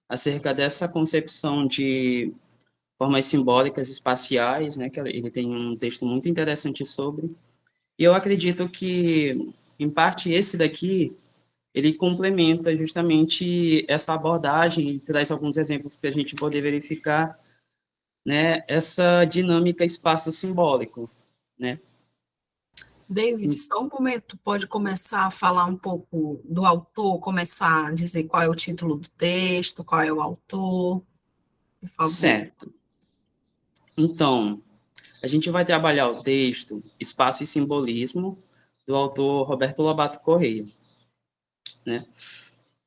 acerca dessa concepção de formas simbólicas espaciais, né, que ele tem um texto muito interessante sobre, e eu acredito que, em parte, esse daqui, ele complementa justamente essa abordagem e traz alguns exemplos para a gente poder verificar, né, essa dinâmica espaço-simbólico, né? David, só um momento, pode começar a falar um pouco do autor, começar a dizer qual é o título do texto, qual é o autor, por favor. Certo. Então, a gente vai trabalhar o texto Espaço e Simbolismo, do autor Roberto Lobato Correia, né?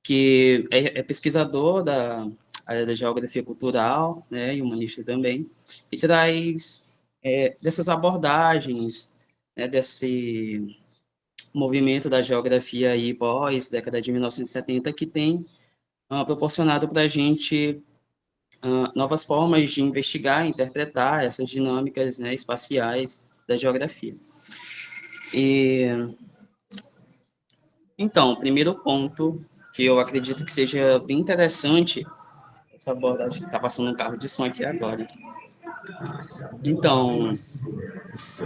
Que é pesquisador da área da geografia cultural, né, e humanista também, e traz dessas abordagens, né, desse movimento da geografia aí pós década de 1970 que tem proporcionado para a gente novas formas de investigar, interpretar essas dinâmicas, né, espaciais da geografia. E então, o primeiro ponto que eu acredito que seja bem interessante essa abordagem, está passando um carro de som aqui agora. Então, só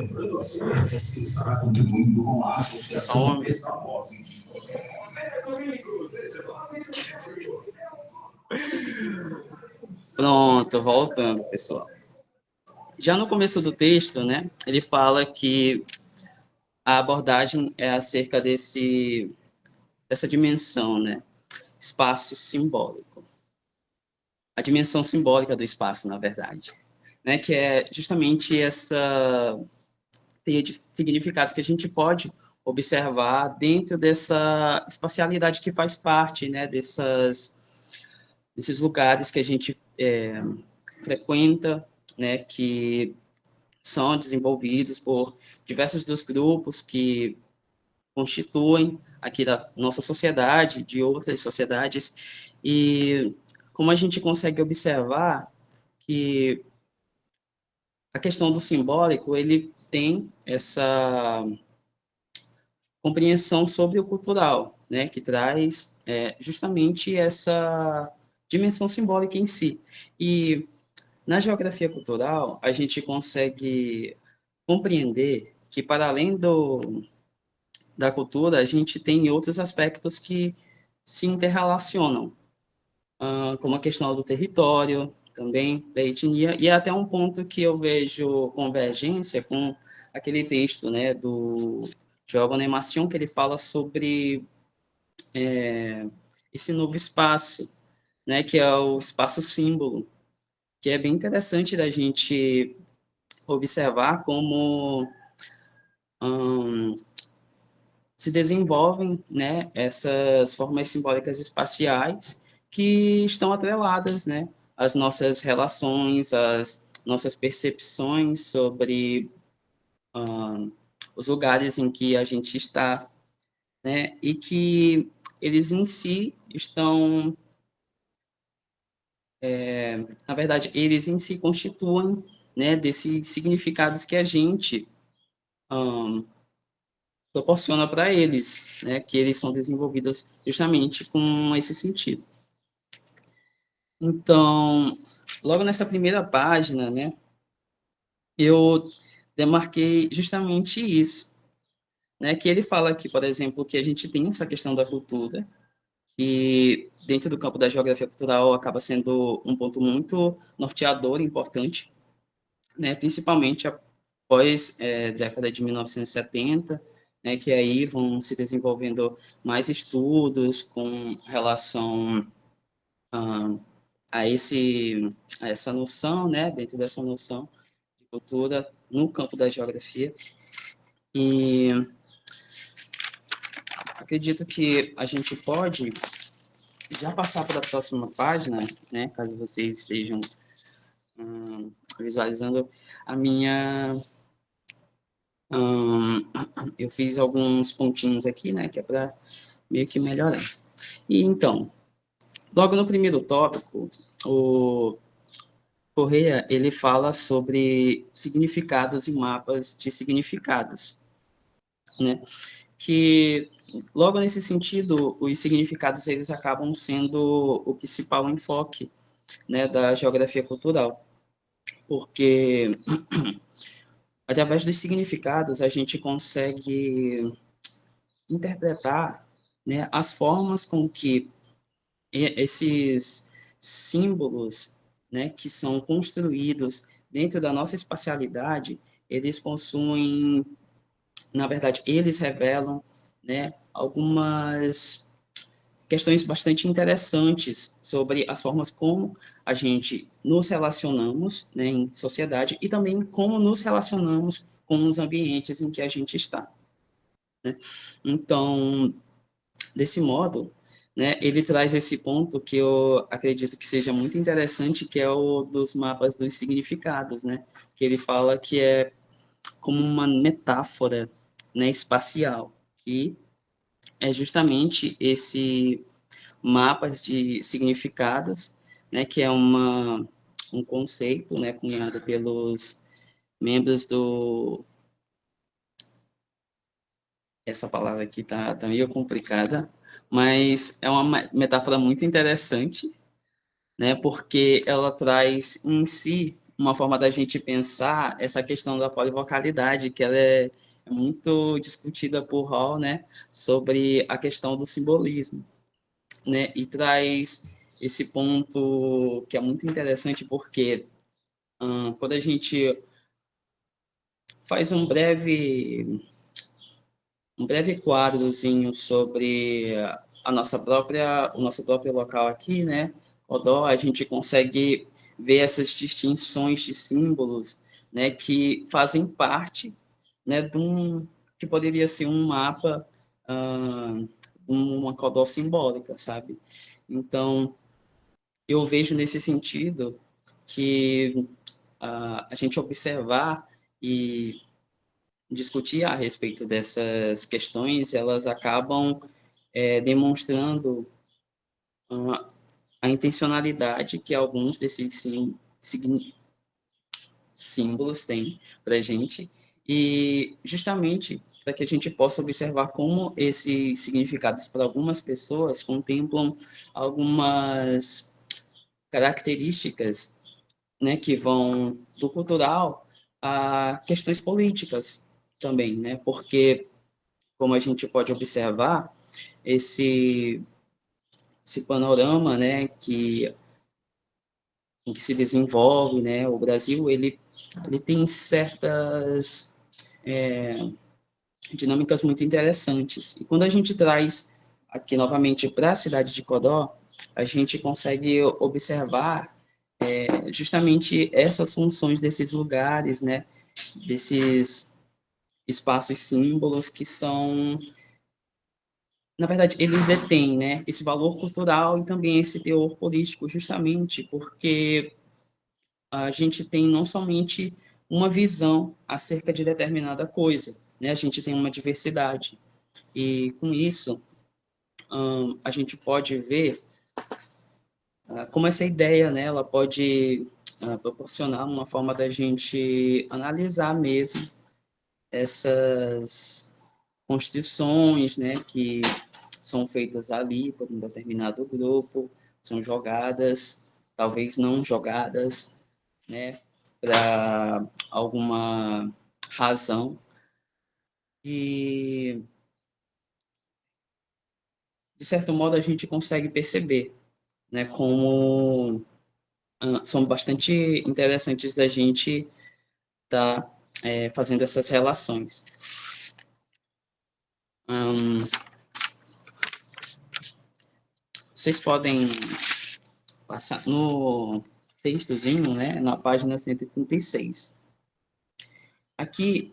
pronto, voltando, pessoal. Já no começo do texto, né, ele fala que a abordagem é acerca dessa dimensão, né, espaço simbólico. A dimensão simbólica do espaço, na verdade, né, que é justamente essa teia de significados que a gente pode observar dentro dessa espacialidade que faz parte, né, desses lugares que a gente frequenta, né, que são desenvolvidos por diversos dos grupos que constituem aqui da nossa sociedade, de outras sociedades, e como a gente consegue observar que a questão do simbólico, ele tem essa compreensão sobre o cultural, né, que traz justamente essa dimensão simbólica em si. E na geografia cultural, a gente consegue compreender que, para além da cultura, a gente tem outros aspectos que se interrelacionam, como a questão do território, também da etnia, e até um ponto que eu vejo convergência com aquele texto, né, do João Nemacion, que ele fala sobre esse novo espaço, né, que é o espaço símbolo, que é bem interessante da gente observar como se desenvolvem, né, essas formas simbólicas espaciais que estão atreladas, né, às nossas relações, às nossas percepções sobre os lugares em que a gente está, né, e que eles em si estão, na verdade, eles em si constituem, né, desses significados que a gente proporciona para eles, né, que eles são desenvolvidos justamente com esse sentido. Então, logo nessa primeira página, né, eu demarquei justamente isso, né, que ele fala aqui, por exemplo, que a gente tem essa questão da cultura, que dentro do campo da geografia cultural acaba sendo um ponto muito norteador e importante, né, principalmente após década de 1970, né, que aí vão se desenvolvendo mais estudos com relação a a essa noção, né, dentro dessa noção de cultura no campo da geografia. E acredito que a gente pode já passar para a próxima página, né, caso vocês estejam visualizando a minha. Eu fiz alguns pontinhos aqui, né, que é para meio que melhorar. E então, logo no primeiro tópico, o Correia, ele fala sobre significados e mapas de significados, né? Que logo nesse sentido, os significados eles acabam sendo o principal enfoque, né, da geografia cultural, porque através dos significados a gente consegue interpretar, né, as formas com que esses símbolos, né, que são construídos dentro da nossa espacialidade, eles possuem, na verdade, eles revelam, né, algumas questões bastante interessantes sobre as formas como a gente nos relacionamos, né, em sociedade e também como nos relacionamos com os ambientes em que a gente está, né? Então, desse modo, né, ele traz esse ponto que eu acredito que seja muito interessante, que é o dos mapas dos significados, né? Que ele fala que é como uma metáfora, né, espacial, que é justamente esse mapas de significados, né, que é um conceito, né, cunhado pelos membros do... Essa palavra aqui tá meio complicada, mas é uma metáfora muito interessante, né, porque ela traz em si uma forma da gente pensar essa questão da polivocalidade, que ela é muito discutida por Hall, né, sobre a questão do simbolismo, né, e traz esse ponto que é muito interessante porque quando a gente faz um breve quadrozinho sobre o nosso próprio local aqui, né, Odó, a gente consegue ver essas distinções de símbolos, né, que fazem parte, né, que poderia ser um mapa, uh, uma Codó simbólica, sabe? Então, eu vejo nesse sentido que a gente observar e discutir a respeito dessas questões, elas acabam demonstrando ah, a intencionalidade que alguns desses símbolos têm para a gente, e justamente para que a gente possa observar como esses significados para algumas pessoas contemplam algumas características, né, que vão do cultural a questões políticas também, né, porque, como a gente pode observar, esse, esse panorama, né, em que se desenvolve, né, o Brasil, ele tem certas dinâmicas muito interessantes. E quando a gente traz aqui novamente para a cidade de Codó, a gente consegue observar justamente essas funções desses lugares, né, desses espaços símbolos que são, na verdade, eles detêm, né, esse valor cultural e também esse teor político, justamente porque a gente tem não somente uma visão acerca de determinada coisa, né, a gente tem uma diversidade. E com isso, a gente pode ver como essa ideia, né, ela pode proporcionar uma forma da gente analisar mesmo essas construções, né, que são feitas ali por um determinado grupo, são jogadas, talvez não jogadas, né, para alguma razão. E, de certo modo, a gente consegue perceber, né, como são bastante interessantes da gente estar fazendo essas relações. Hum, vocês podem passar no textozinho, né, na página 136. Aqui,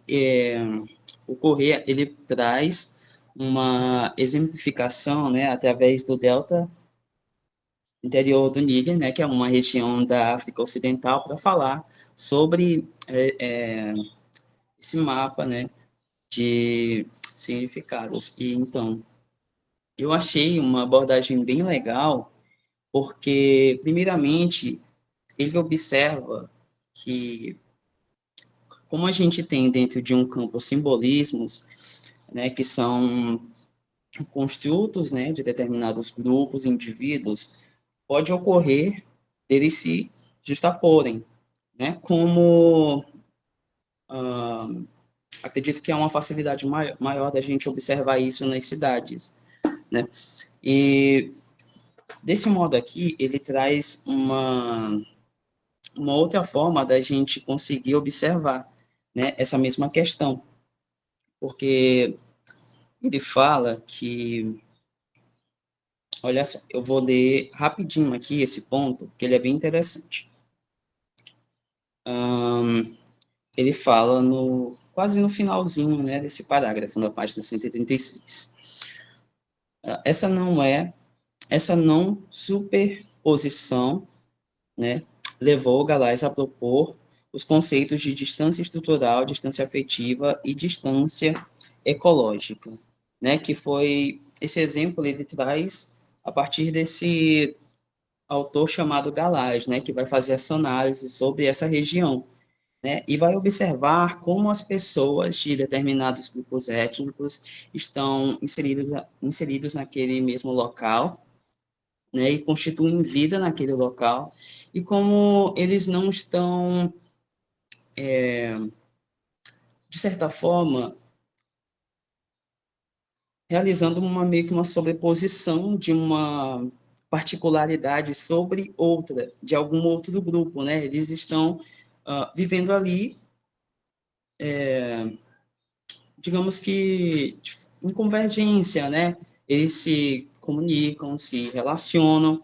o Corrêa, ele traz uma exemplificação, né, através do delta interior do Níger, né, que é uma região da África Ocidental, para falar sobre esse mapa, né, de significados. E então, eu achei uma abordagem bem legal, porque, primeiramente, ele observa que, como a gente tem dentro de um campo simbolismos, né, que são construtos, né, de determinados grupos, indivíduos, pode ocorrer deles se justaporem, né, como acredito que é uma facilidade maior da gente observar isso nas cidades, né, e desse modo aqui, ele traz uma outra forma da gente conseguir observar, né, essa mesma questão, porque ele fala que, olha só, eu vou ler rapidinho aqui esse ponto, porque ele é bem interessante. Ele fala quase no finalzinho, né, desse parágrafo, na página 136. Essa essa não superposição, né, levou Galás a propor os conceitos de distância estrutural, distância afetiva e distância ecológica, né, que foi esse exemplo ele traz a partir desse autor chamado Galás, né, que vai fazer essa análise sobre essa região, né, e vai observar como as pessoas de determinados grupos étnicos estão inseridos naquele mesmo local, né, e constituem vida naquele local, e como eles não estão, de certa forma, realizando meio que uma sobreposição de uma particularidade sobre outra, de algum outro grupo, né? Eles estão vivendo ali, digamos que em convergência, né? Eles se comunicam, se relacionam,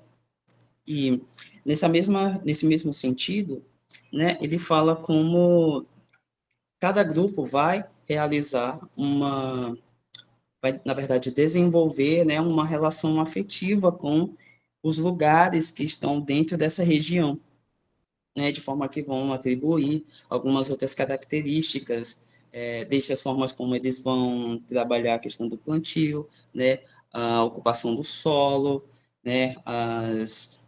e nesse mesmo sentido, né, ele fala como cada grupo vai realizar vai, na verdade, desenvolver, né, uma relação afetiva com os lugares que estão dentro dessa região, né, de forma que vão atribuir algumas outras características, desde as formas como eles vão trabalhar a questão do plantio, né, a ocupação do solo, né, as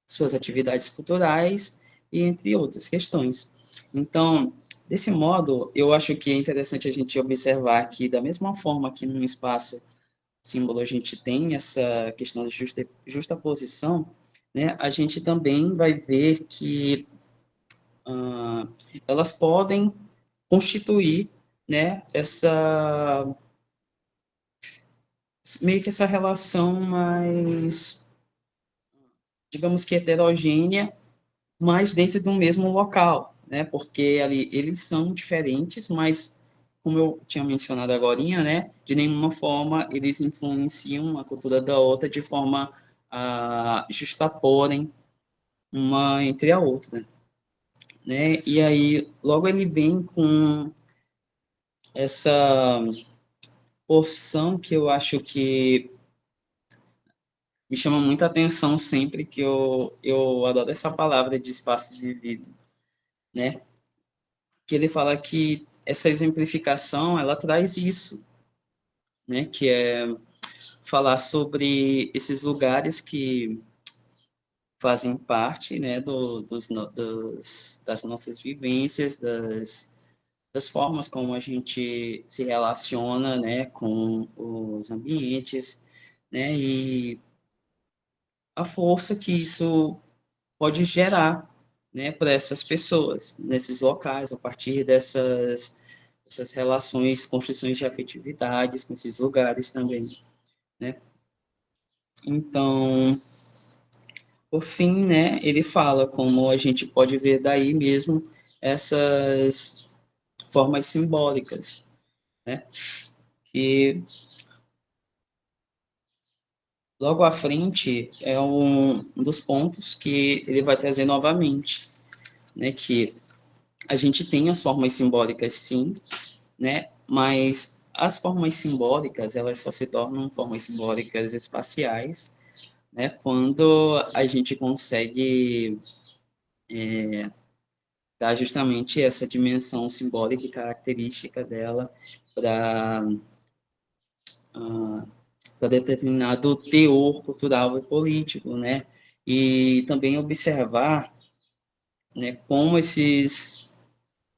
suas atividades culturais e entre outras questões. Então, desse modo, eu acho que é interessante a gente observar que, da mesma forma que num espaço símbolo a gente tem essa questão de justaposição, né, a gente também vai ver que ah, elas podem constituir, né, essa meio que essa relação mais, digamos que heterogênea, mas dentro do mesmo local, né? Porque ali eles são diferentes, mas como eu tinha mencionado agorinha, né? De nenhuma forma eles influenciam a cultura da outra de forma a justaporem uma entre a outra, né? E aí logo ele vem com essa porção que eu acho que me chama muita atenção sempre que eu adoro essa palavra de espaço dividido, né? Que ele fala que essa exemplificação, ela traz isso, né? Que é falar sobre esses lugares que fazem parte, né, das nossas vivências, das formas como a gente se relaciona, né, com os ambientes, né, e a força que isso pode gerar, né, para essas pessoas, nesses locais, a partir essas relações, construções de afetividades com esses lugares também, né? Então, por fim, né, ele fala como a gente pode ver daí mesmo essas formas simbólicas, né? Que logo à frente é um dos pontos que ele vai trazer novamente, né? Que a gente tem as formas simbólicas, sim, né? Mas as formas simbólicas, elas só se tornam formas simbólicas espaciais, né? Quando a gente consegue dar justamente essa dimensão simbólica e característica dela para para determinado teor cultural e político, né? E também observar, né, como esses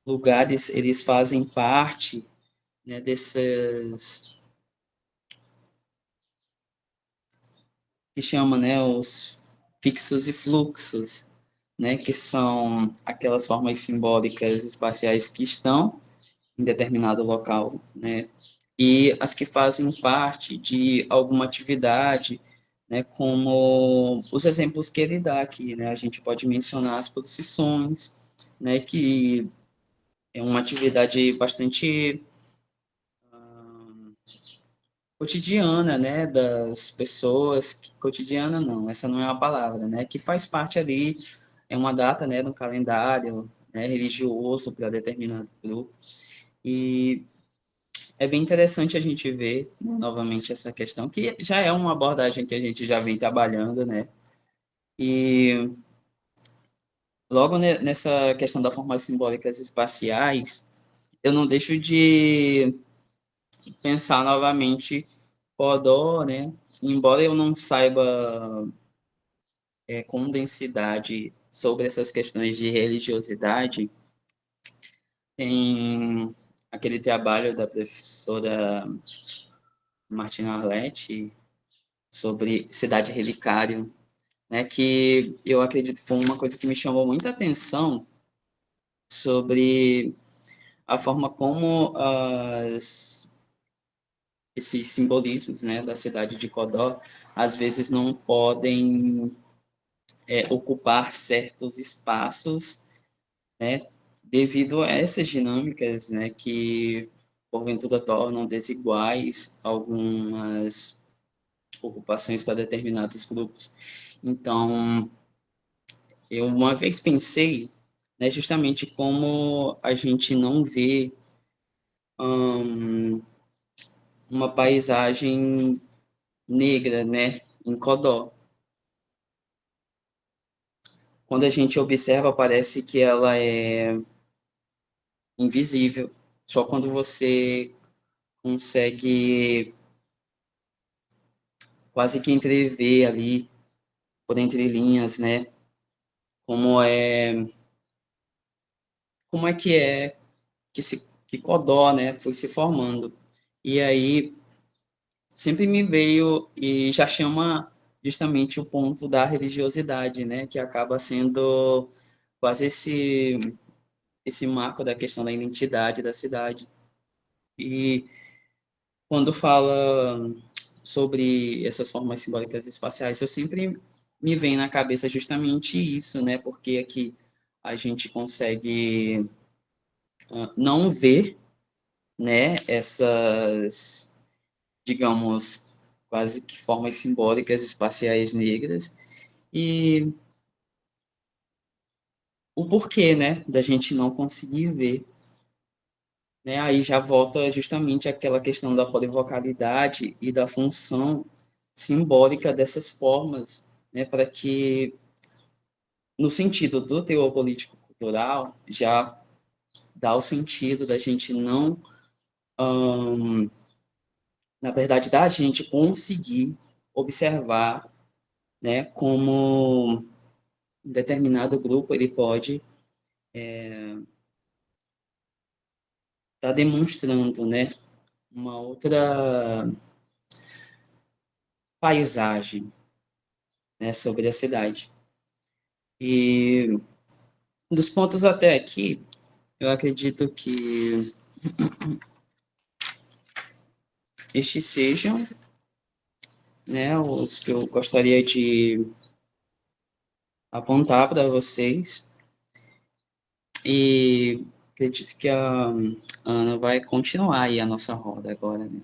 lugares eles fazem parte, né, que chama, né, os fixos e fluxos, né, que são aquelas formas simbólicas espaciais que estão em determinado local, né, e as que fazem parte de alguma atividade, né, como os exemplos que ele dá aqui, né, a gente pode mencionar as procissões, né, que é uma atividade bastante cotidiana, né, das pessoas, cotidiana não, essa não é uma palavra, né, que faz parte ali, é uma data, né, no calendário, né, religioso para determinado grupo, e é bem interessante a gente ver, né, novamente essa questão, que já é uma abordagem que a gente já vem trabalhando, né, e logo nessa questão das formas simbólicas espaciais, eu não deixo de pensar novamente Codó, né, embora eu não saiba com densidade sobre essas questões de religiosidade, tem aquele trabalho da professora Martina Arletti sobre Cidade Relicário, né, que eu acredito que foi uma coisa que me chamou muita atenção sobre a forma como esses simbolismos, né, da cidade de Codó às vezes não podem ocupar certos espaços, né, devido a essas dinâmicas, né, que porventura tornam desiguais algumas ocupações para determinados grupos. Então, eu uma vez pensei, né, justamente como a gente não vê hum, uma paisagem negra, né, em Codó. Quando a gente observa, parece que ela é invisível. Só quando você consegue quase que entrever ali, por entre linhas, né? Como é, como é que Codó, né, foi se formando. E aí sempre me veio e já chama justamente o ponto da religiosidade, né, que acaba sendo quase esse marco da questão da identidade da cidade. E quando fala sobre essas formas simbólicas espaciais, eu sempre me vem na cabeça justamente isso, né? Porque aqui a gente consegue não ver, né, essas, digamos, quase que formas simbólicas espaciais negras e o porquê, né, da gente não conseguir ver, né? Aí já volta justamente aquela questão da polivocalidade e da função simbólica dessas formas, né, para que no sentido do teor político-cultural, já dá o sentido da gente não, na verdade, da gente conseguir observar, né, como um determinado grupo ele pode estar demonstrando, né, uma outra paisagem, né, sobre a cidade. E dos pontos até aqui, eu acredito que estes sejam, né, os que eu gostaria de apontar para vocês. E acredito que a Ana vai continuar aí a nossa roda agora, né?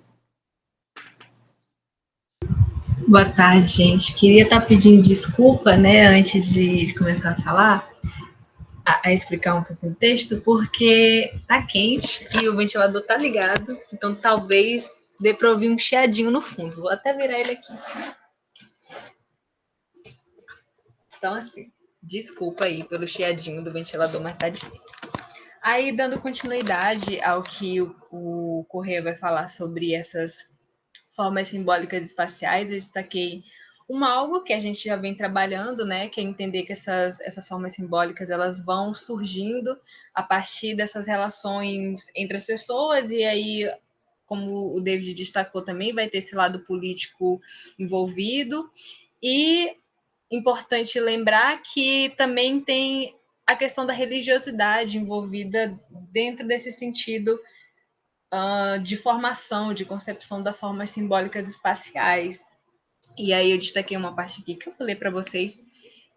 Boa tarde, gente. Queria estar pedindo desculpa, né, antes de começar a falar, a explicar um pouco o texto, porque tá quente e o ventilador tá ligado, então talvez dê para ouvir um chiadinho no fundo. Vou até virar ele aqui. Então, assim, desculpa aí pelo chiadinho do ventilador, mas tá difícil. Aí, dando continuidade ao que o Correia vai falar sobre essas formas simbólicas espaciais, eu destaquei algo que a gente já vem trabalhando, né, que é entender que essas formas simbólicas elas vão surgindo a partir dessas relações entre as pessoas, e aí, como o David destacou também, vai ter esse lado político envolvido, E importante lembrar que também tem a questão da religiosidade envolvida dentro desse sentido de formação, de concepção das formas simbólicas espaciais. E aí eu destaquei uma parte aqui que eu vou ler para vocês,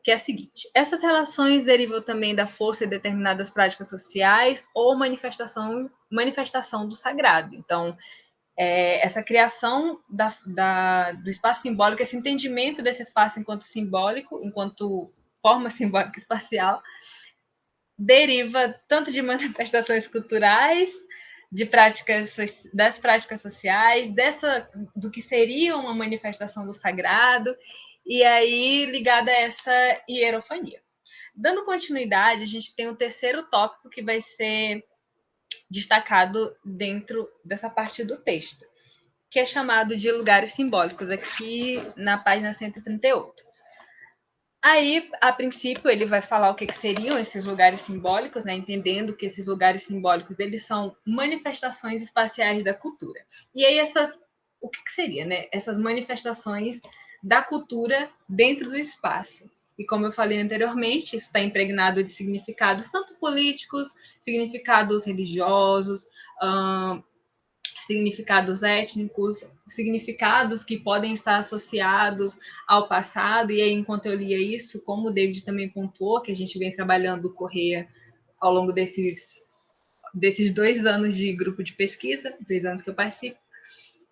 que é a seguinte: essas relações derivam também da força de determinadas práticas sociais ou manifestação do sagrado. Então, essa criação do espaço simbólico, esse entendimento desse espaço enquanto simbólico, enquanto forma simbólica espacial, deriva tanto de manifestações culturais, das práticas sociais, do que seria uma manifestação do sagrado, e aí ligada a essa hierofania. Dando continuidade, a gente tem o terceiro tópico que vai ser destacado dentro dessa parte do texto, que é chamado de lugares simbólicos, aqui na página 138. Aí, a princípio, ele vai falar o que seriam esses lugares simbólicos, né? Entendendo que esses lugares simbólicos eles são manifestações espaciais da cultura. E aí, o que seria, né? Essas manifestações da cultura dentro do espaço. E como eu falei anteriormente, isso está impregnado de significados tanto políticos, significados religiosos, significados étnicos, significados que podem estar associados ao passado. E aí, enquanto eu lia isso, como o David também pontuou, que a gente vem trabalhando o Correia ao longo desses 2 anos de grupo de pesquisa, 2 anos que eu participo.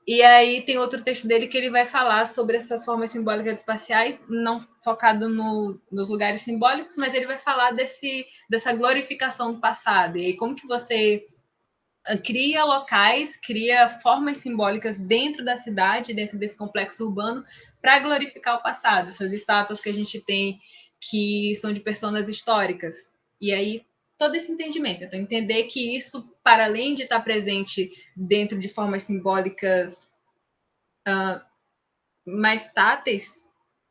E aí tem outro texto dele que ele vai falar sobre essas formas simbólicas espaciais, não focado nos lugares simbólicos, mas ele vai falar dessa glorificação do passado. E aí, como que você cria locais, cria formas simbólicas dentro da cidade, dentro desse complexo urbano, para glorificar o passado. Essas estátuas que a gente tem que são de pessoas históricas. E aí, todo esse entendimento. Então, entender que isso, para além de estar presente dentro de formas simbólicas mais táteis,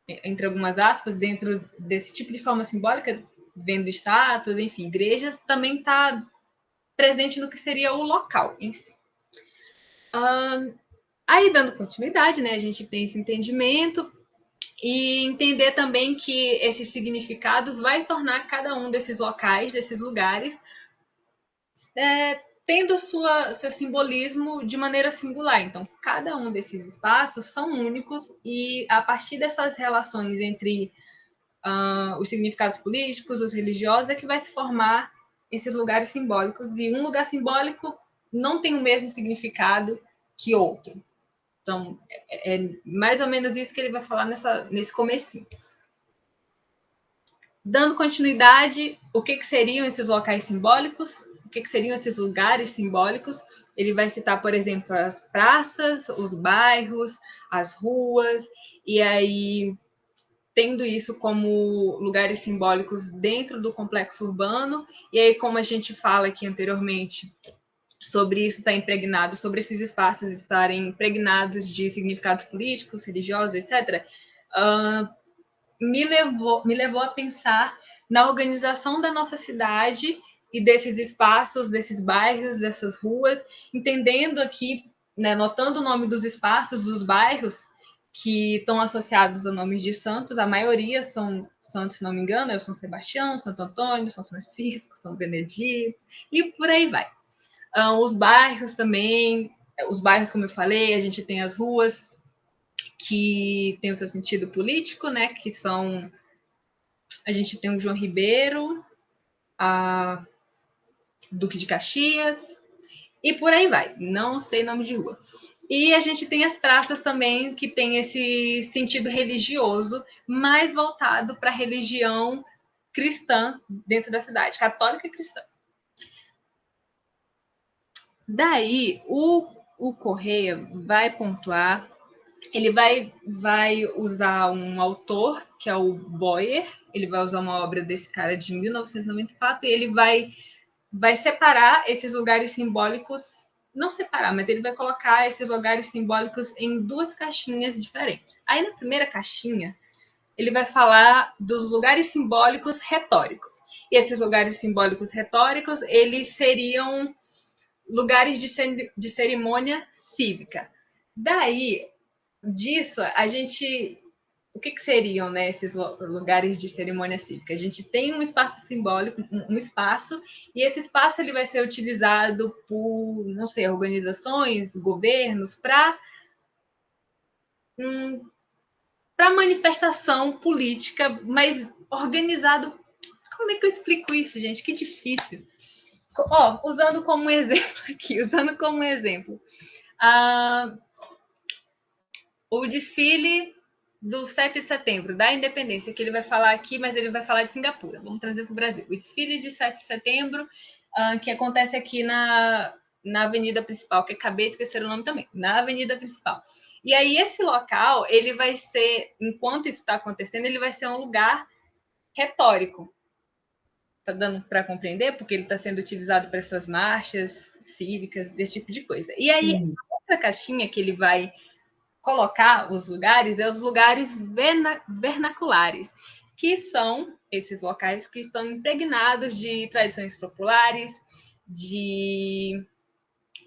entre algumas aspas, dentro desse tipo de forma simbólica, vendo estátuas, enfim, igrejas, também está presente no que seria o local em si. Aí, dando continuidade, né, a gente tem esse entendimento e entender também que esses significados vai tornar cada um desses locais, desses lugares, tendo seu simbolismo de maneira singular. Então, cada um desses espaços são únicos e a partir dessas relações entre os significados políticos, os religiosos, é que vai se formar esses lugares simbólicos. E um lugar simbólico não tem o mesmo significado que outro. Então, é mais ou menos isso que ele vai falar nesse comecinho. Dando continuidade, o que seriam esses locais simbólicos? O que seriam esses lugares simbólicos? Ele vai citar, por exemplo, as praças, os bairros, as ruas, e aí, tendo isso como lugares simbólicos dentro do complexo urbano, e aí, como a gente fala aqui anteriormente, sobre isso estar impregnado, sobre esses espaços estarem impregnados de significados políticos, religiosos, etc., me levou a pensar na organização da nossa cidade e desses espaços, desses bairros, dessas ruas, entendendo aqui, né, notando o nome dos espaços, dos bairros, que estão associados a nomes de santos, a maioria são santos, se não me engano, é o São Sebastião, Santo Antônio, São Francisco, São Benedito, e por aí vai. Os bairros também, os bairros, como eu falei, a gente tem as ruas que tem o seu sentido político, né? Que são, a gente tem o João Ribeiro, a Duque de Caxias, e por aí vai. Não sei nome de rua. E a gente tem as praças também que tem esse sentido religioso, mais voltado para a religião cristã dentro da cidade, católica e cristã. Daí, o Correia vai pontuar, ele vai usar um autor, que é o Boyer, ele vai usar uma obra desse cara de 1994, e ele vai separar esses lugares simbólicos, não separar, mas ele vai colocar esses lugares simbólicos em 2 caixinhas diferentes. Aí, na primeira caixinha, ele vai falar dos lugares simbólicos retóricos. E esses lugares simbólicos retóricos, eles seriam lugares de cerimônia cívica. Daí, disso, que seriam, né, esses lugares de cerimônia cívica? A gente tem um espaço simbólico, um espaço, e esse espaço ele vai ser utilizado por, não sei, organizações, governos, para manifestação política, mas organizado. Como é que eu explico isso, gente? Que difícil. Usando como exemplo aqui, o desfile do 7 de setembro, da independência, que ele vai falar aqui, mas ele vai falar de Singapura. Vamos trazer para o Brasil. O desfile de 7 de setembro, que acontece aqui na avenida principal, que acabei de esquecer o nome também, na avenida principal. E aí, esse local, ele vai ser, enquanto isso está acontecendo, ele vai ser um lugar retórico. Está dando para compreender? Porque ele está sendo utilizado para essas marchas cívicas, desse tipo de coisa. E aí, a outra caixinha que ele vai colocar os lugares é os lugares vernaculares, que são esses locais que estão impregnados de tradições populares, e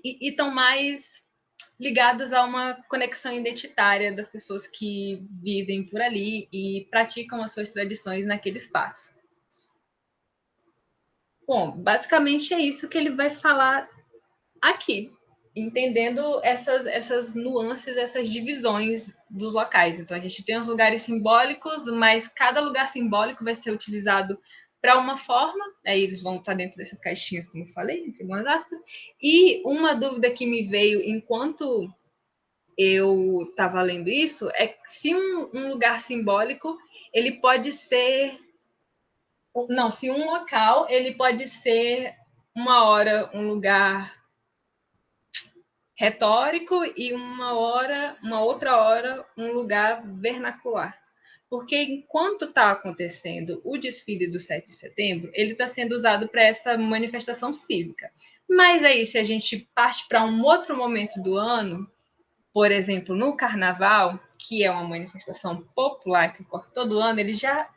estão mais ligados a uma conexão identitária das pessoas que vivem por ali e praticam as suas tradições naquele espaço. Bom, basicamente é isso que ele vai falar aqui, entendendo essas nuances, essas divisões dos locais. Então, a gente tem os lugares simbólicos, mas cada lugar simbólico vai ser utilizado para uma forma, aí eles vão estar dentro dessas caixinhas, como eu falei, entre algumas aspas. E uma dúvida que me veio enquanto eu estava lendo isso é se um lugar simbólico ele pode ser. Não, se um local ele pode ser uma hora um lugar retórico e uma outra hora, um lugar vernacular. Porque enquanto está acontecendo o desfile do 7 de setembro, ele está sendo usado para essa manifestação cívica. Mas aí, se a gente parte para um outro momento do ano, por exemplo, no carnaval, que é uma manifestação popular que ocorre todo ano, ele já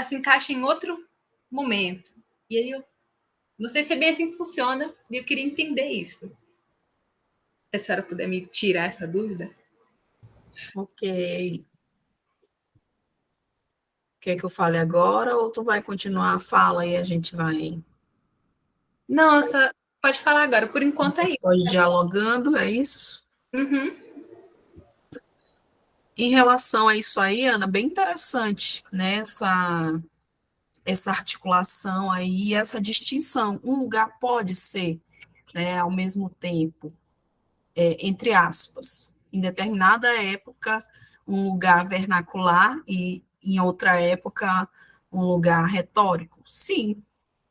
se encaixa em outro momento. E aí eu não sei se é bem assim que funciona, e eu queria entender isso. Se a senhora puder me tirar essa dúvida. Ok. Quer que eu fale agora ou tu vai continuar a fala e a gente vai... Nossa, pode falar agora. Por enquanto é isso. Pode ir dialogando, é isso? Uhum. Em relação a isso aí, Ana, bem interessante, né? Essa articulação aí, essa distinção. Um lugar pode ser, né, ao mesmo tempo, entre aspas, em determinada época, um lugar vernacular e, em outra época, um lugar retórico? Sim.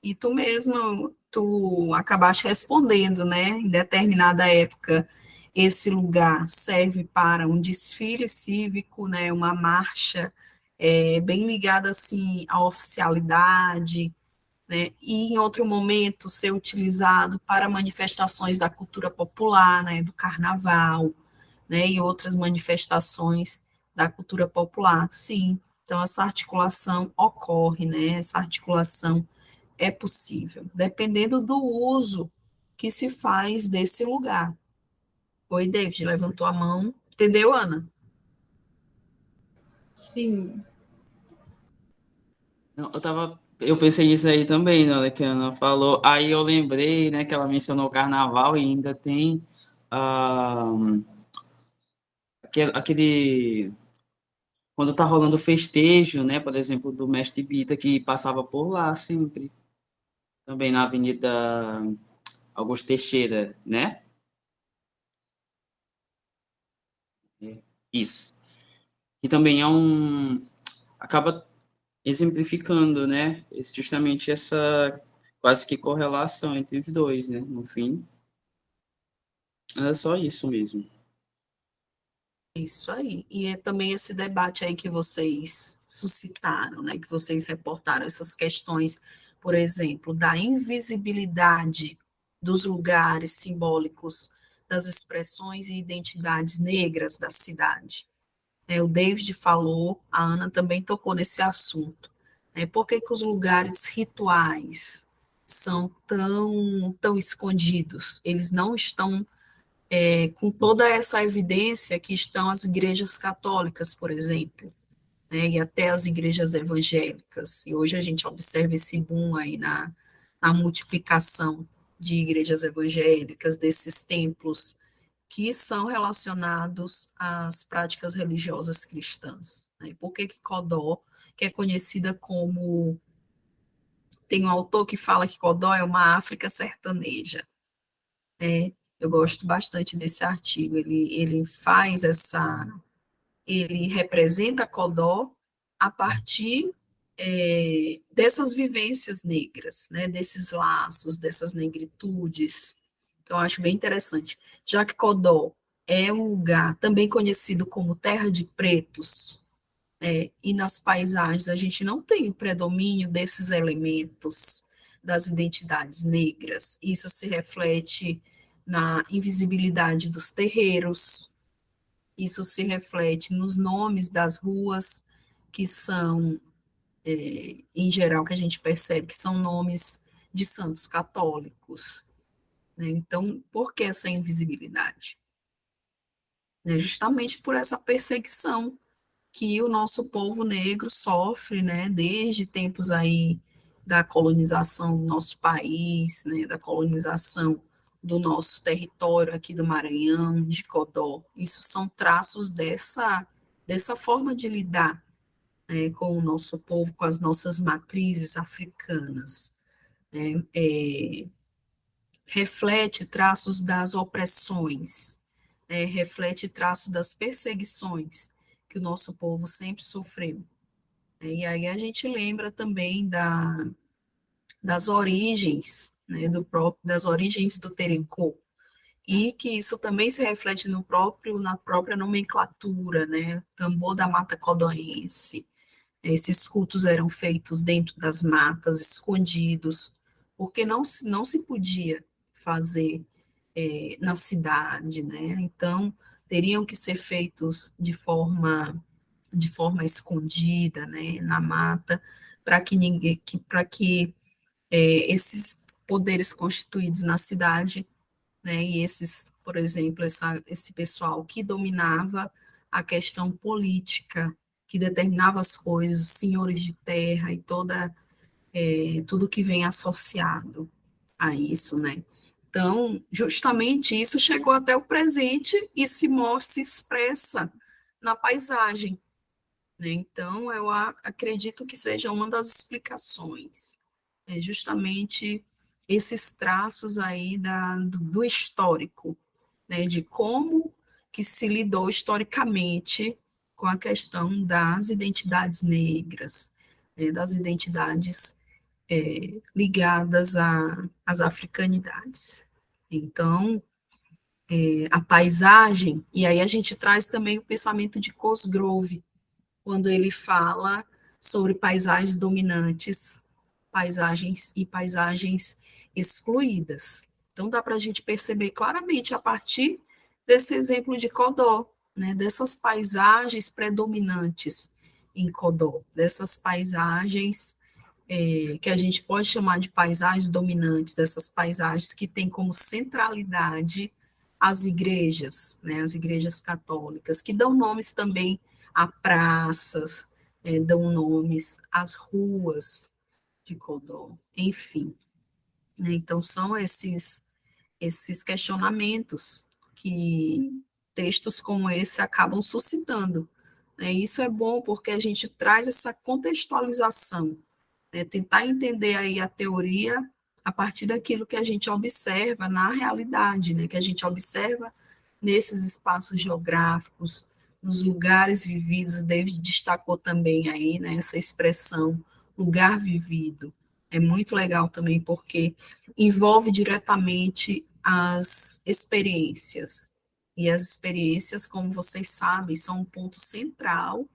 E tu mesmo, tu acabaste respondendo, né? Em determinada época, esse lugar serve para um desfile cívico, né? Uma marcha bem ligada, assim, à oficialidade, né? E em outro momento ser utilizado para manifestações da cultura popular, né? Do carnaval, né? E outras manifestações da cultura popular. Sim, então essa articulação ocorre, né? Essa articulação é possível, dependendo do uso que se faz desse lugar. Oi, David, levantou a mão. Entendeu, Ana? Sim. Não, eu pensei nisso aí também, né, que a Ana falou. Aí eu lembrei, né, que ela mencionou o carnaval e ainda tem ah, aquele quando tá rolando festejo, né, por exemplo, do Mestre Bita que passava por lá sempre, também na Avenida Augusto Teixeira, né? É, isso. E também acaba exemplificando, né, justamente essa quase que correlação entre os dois, né, no fim. É só isso mesmo. Isso aí. E é também esse debate aí que vocês suscitaram, né, que vocês reportaram essas questões, por exemplo, da invisibilidade dos lugares simbólicos, das expressões e identidades negras da cidade. O David falou, a Ana também tocou nesse assunto. Por que que os lugares rituais são tão escondidos? Eles não estão com toda essa evidência que estão as igrejas católicas, por exemplo. né, e até as igrejas evangélicas. E hoje a gente observa esse boom aí na multiplicação de igrejas evangélicas, desses templos que são relacionados às práticas religiosas cristãs. Né? Por que Codó, que é conhecida como... Tem um autor que fala que Codó é uma África sertaneja. Né? Eu gosto bastante desse artigo. Ele faz essa... Ele representa Codó a partir dessas vivências negras, né? Desses laços, dessas negritudes. Então, eu acho bem interessante. Já que Codó é um lugar também conhecido como terra de pretos, e nas paisagens a gente não tem o predomínio desses elementos das identidades negras. Isso se reflete na invisibilidade dos terreiros, isso se reflete nos nomes das ruas, que são, em geral, que a gente percebe que são nomes de santos católicos. Né? Então, por que essa invisibilidade? Justamente por essa perseguição que o nosso povo negro sofre, né, desde tempos aí da colonização do nosso país, né, da colonização do nosso território aqui do Maranhão, de Codó. Isso são traços dessa forma de lidar, né, com o nosso povo, com as nossas matrizes africanas. Né, reflete traços das opressões, reflete traços das perseguições que o nosso povo sempre sofreu. E aí a gente lembra também das origens, né, das origens do Terecô, e que isso também se reflete na própria nomenclatura, né, tambor da mata codóense. Esses cultos eram feitos dentro das matas, escondidos, porque não se podia fazer na cidade, né? Então, teriam que ser feitos de forma escondida, né, na mata, para que ninguém, para que esses poderes constituídos na cidade, né, e esses, por exemplo, esse pessoal que dominava a questão política, que determinava as coisas, os senhores de terra e tudo que vem associado a isso, né? Então, justamente isso chegou até o presente e se expressa na paisagem, né? Então, eu acredito que seja uma das explicações, justamente esses traços aí do histórico, né? De como que se lidou historicamente com a questão das identidades negras, das identidades ligadas às africanidades. Então, a paisagem, e aí a gente traz também o pensamento de Cosgrove, quando ele fala sobre paisagens dominantes, paisagens excluídas. Então, dá para a gente perceber claramente a partir desse exemplo de Codó, né, dessas paisagens predominantes em Codó, dessas paisagens que a gente pode chamar de paisagens dominantes, dessas paisagens que têm como centralidade as igrejas, né, as igrejas católicas, que dão nomes também a praças, dão nomes às ruas de Codó, enfim. Né, então, são esses questionamentos que textos como esse acabam suscitando. Né, isso é bom porque a gente traz essa contextualização, tentar entender aí a teoria a partir daquilo que a gente observa na realidade, né, que a gente observa nesses espaços geográficos, nos lugares vividos. O David destacou também aí, né, essa expressão lugar vivido. É muito legal também porque envolve diretamente as experiências. E as experiências, como vocês sabem, são um ponto central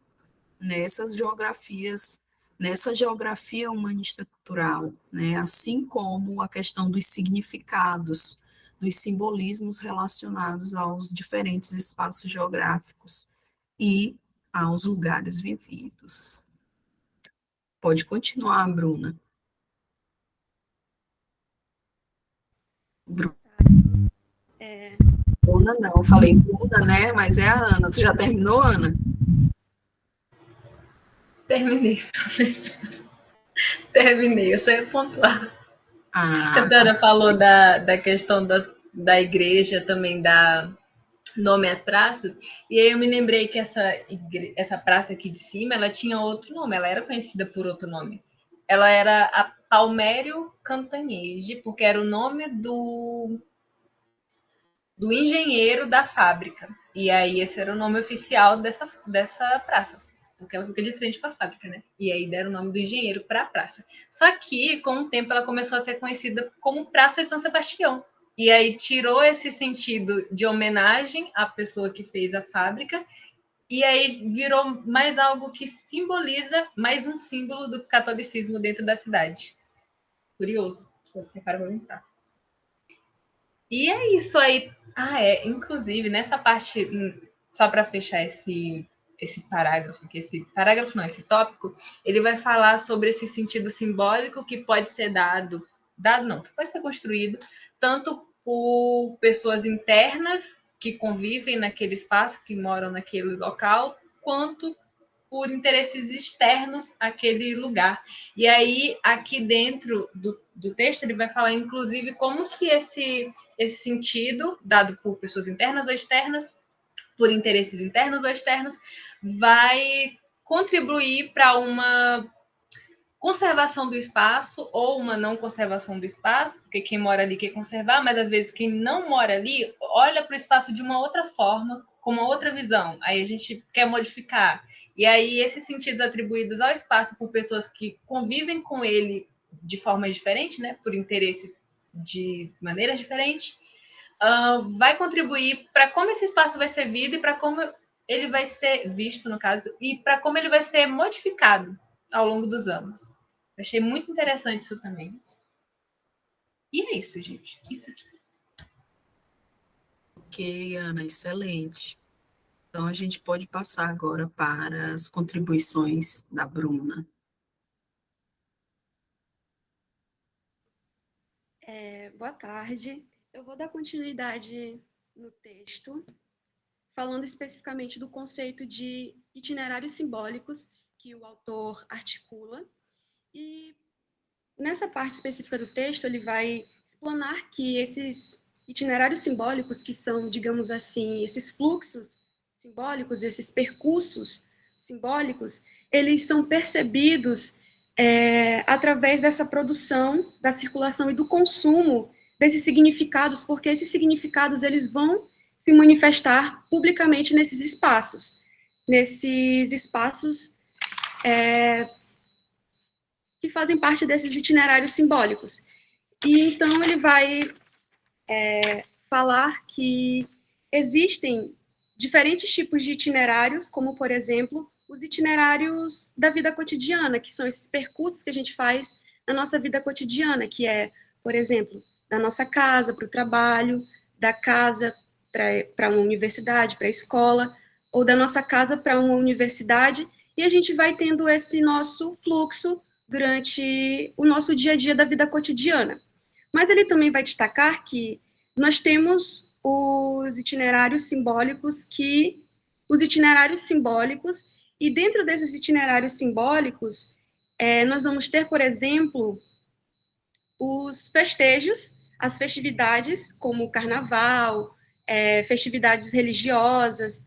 nessas geografias, nessa geografia humanista cultural, né? Assim como a questão dos significados, dos simbolismos relacionados aos diferentes espaços geográficos e aos lugares vividos. Pode continuar, Bruna. Bruna não, eu falei Bruna, né? Mas é a Ana. Tu já terminou, Ana? Terminei, professor. Terminei, eu só ia pontuar. Ah, A senhora falou da questão da igreja, também da nome às praças, e aí eu me lembrei que essa praça aqui de cima, ela tinha outro nome, ela era conhecida por outro nome. Ela era a Palmério Cantanhede, porque era o nome do engenheiro da fábrica. E aí esse era o nome oficial dessa praça, porque ela fica de frente para a fábrica, né? E aí deram o nome do engenheiro para a praça. Só que, com o tempo, ela começou a ser conhecida como Praça de São Sebastião. E aí tirou esse sentido de homenagem à pessoa que fez a fábrica, e aí virou mais algo que simboliza mais um símbolo do catolicismo dentro da cidade. Curioso, se você para pensar. E é isso aí. Inclusive, nessa parte, só para fechar esse parágrafo, esse tópico, ele vai falar sobre esse sentido simbólico que pode ser que pode ser construído tanto por pessoas internas que convivem naquele espaço, que moram naquele local, quanto por interesses externos àquele lugar. E aí, aqui dentro do texto, ele vai falar, inclusive, como que esse sentido, dado por pessoas internas ou externas, por interesses internos ou externos, vai contribuir para uma conservação do espaço ou uma não conservação do espaço, porque quem mora ali quer conservar, mas às vezes quem não mora ali olha para o espaço de uma outra forma, com uma outra visão. Aí a gente quer modificar. E aí esses sentidos atribuídos ao espaço por pessoas que convivem com ele de forma diferente, né, por interesse de maneiras diferentes, vai contribuir para como esse espaço vai ser visto e para como ele vai ser visto, no caso, e para como ele vai ser modificado ao longo dos anos. Eu achei muito interessante isso também. E é isso, gente. Isso aqui. ok, Ana, excelente. Então, a gente pode passar agora para as contribuições da Bruna. Boa tarde. Eu vou dar continuidade no texto, falando especificamente do conceito de itinerários simbólicos que o autor articula. E nessa parte específica do texto, ele vai explanar que esses itinerários simbólicos, que são, digamos assim, esses fluxos simbólicos, esses percursos simbólicos, eles são percebidos através dessa produção, da circulação e do consumo desses significados, porque esses significados eles vão se manifestar publicamente nesses espaços que fazem parte desses itinerários simbólicos. E então ele vai falar que existem diferentes tipos de itinerários, como, por exemplo, os itinerários da vida cotidiana, que são esses percursos que a gente faz na nossa vida cotidiana, que é, por exemplo, da nossa casa para o trabalho, da casa para uma universidade, para a escola, ou da nossa casa para uma universidade, e a gente vai tendo esse nosso fluxo durante o nosso dia a dia da vida cotidiana. Mas ele também vai destacar que nós temos os itinerários simbólicos, e dentro desses itinerários simbólicos, nós vamos ter, por exemplo, os festejos, as festividades, como o carnaval, festividades religiosas,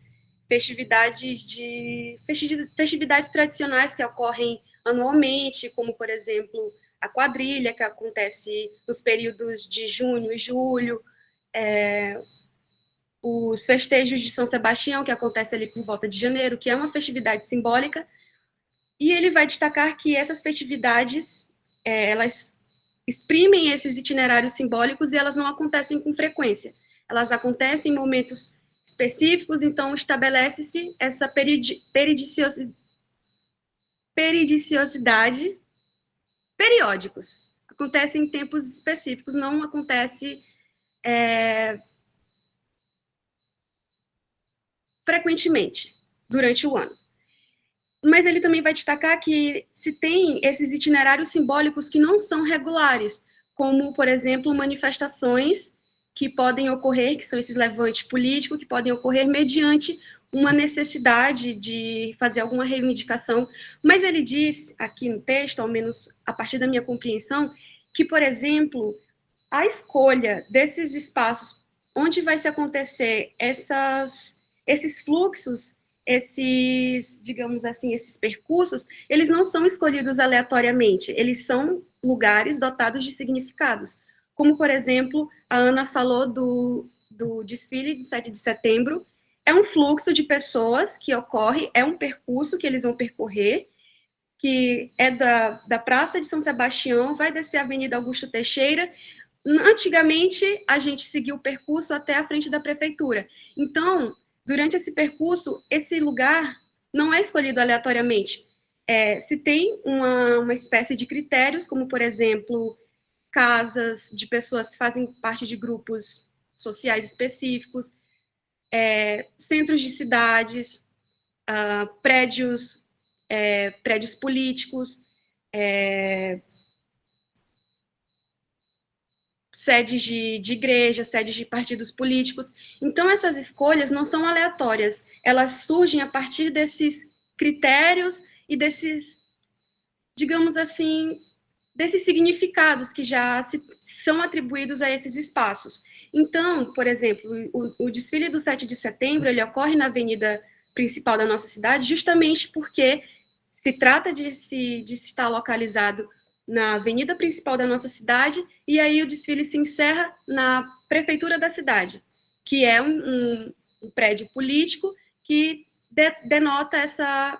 festividades tradicionais que ocorrem anualmente, como, por exemplo, a quadrilha, que acontece nos períodos de junho e julho, os festejos de São Sebastião, que acontece ali por volta de janeiro, que é uma festividade simbólica, e ele vai destacar que essas festividades, elas exprimem esses itinerários simbólicos e elas não acontecem com frequência. Elas acontecem em momentos específicos, então estabelece-se essa periodicidade, periódicos. Acontece em tempos específicos, não acontece frequentemente durante o ano. Mas ele também vai destacar que se tem esses itinerários simbólicos que não são regulares, como, por exemplo, manifestações que podem ocorrer, que são esses levantes políticos, que podem ocorrer mediante uma necessidade de fazer alguma reivindicação, mas ele diz aqui no texto, ao menos a partir da minha compreensão, que, por exemplo, a escolha desses espaços onde vai se acontecer esses fluxos, esses, digamos assim, esses percursos, eles não são escolhidos aleatoriamente, eles são lugares dotados de significados. Como, por exemplo, a Ana falou do desfile de 7 de setembro, é um fluxo de pessoas que ocorre, é um percurso que eles vão percorrer, que é da Praça de São Sebastião, vai descer a Avenida Augusto Teixeira. Antigamente, a gente seguiu o percurso até a frente da prefeitura. Então, durante esse percurso, esse lugar não é escolhido aleatoriamente. Se tem uma espécie de critérios, como, por exemplo, casas de pessoas que fazem parte de grupos sociais específicos, centros de cidades, prédios políticos, sedes de igreja, sedes de partidos políticos. Então, essas escolhas não são aleatórias, elas surgem a partir desses critérios e desses, digamos assim, desses significados que já são atribuídos a esses espaços. Então, por exemplo, o desfile do 7 de setembro, ele ocorre na avenida principal da nossa cidade, justamente porque se trata de estar localizado na avenida principal da nossa cidade, e aí o desfile se encerra na prefeitura da cidade, que é um prédio político que denota essa,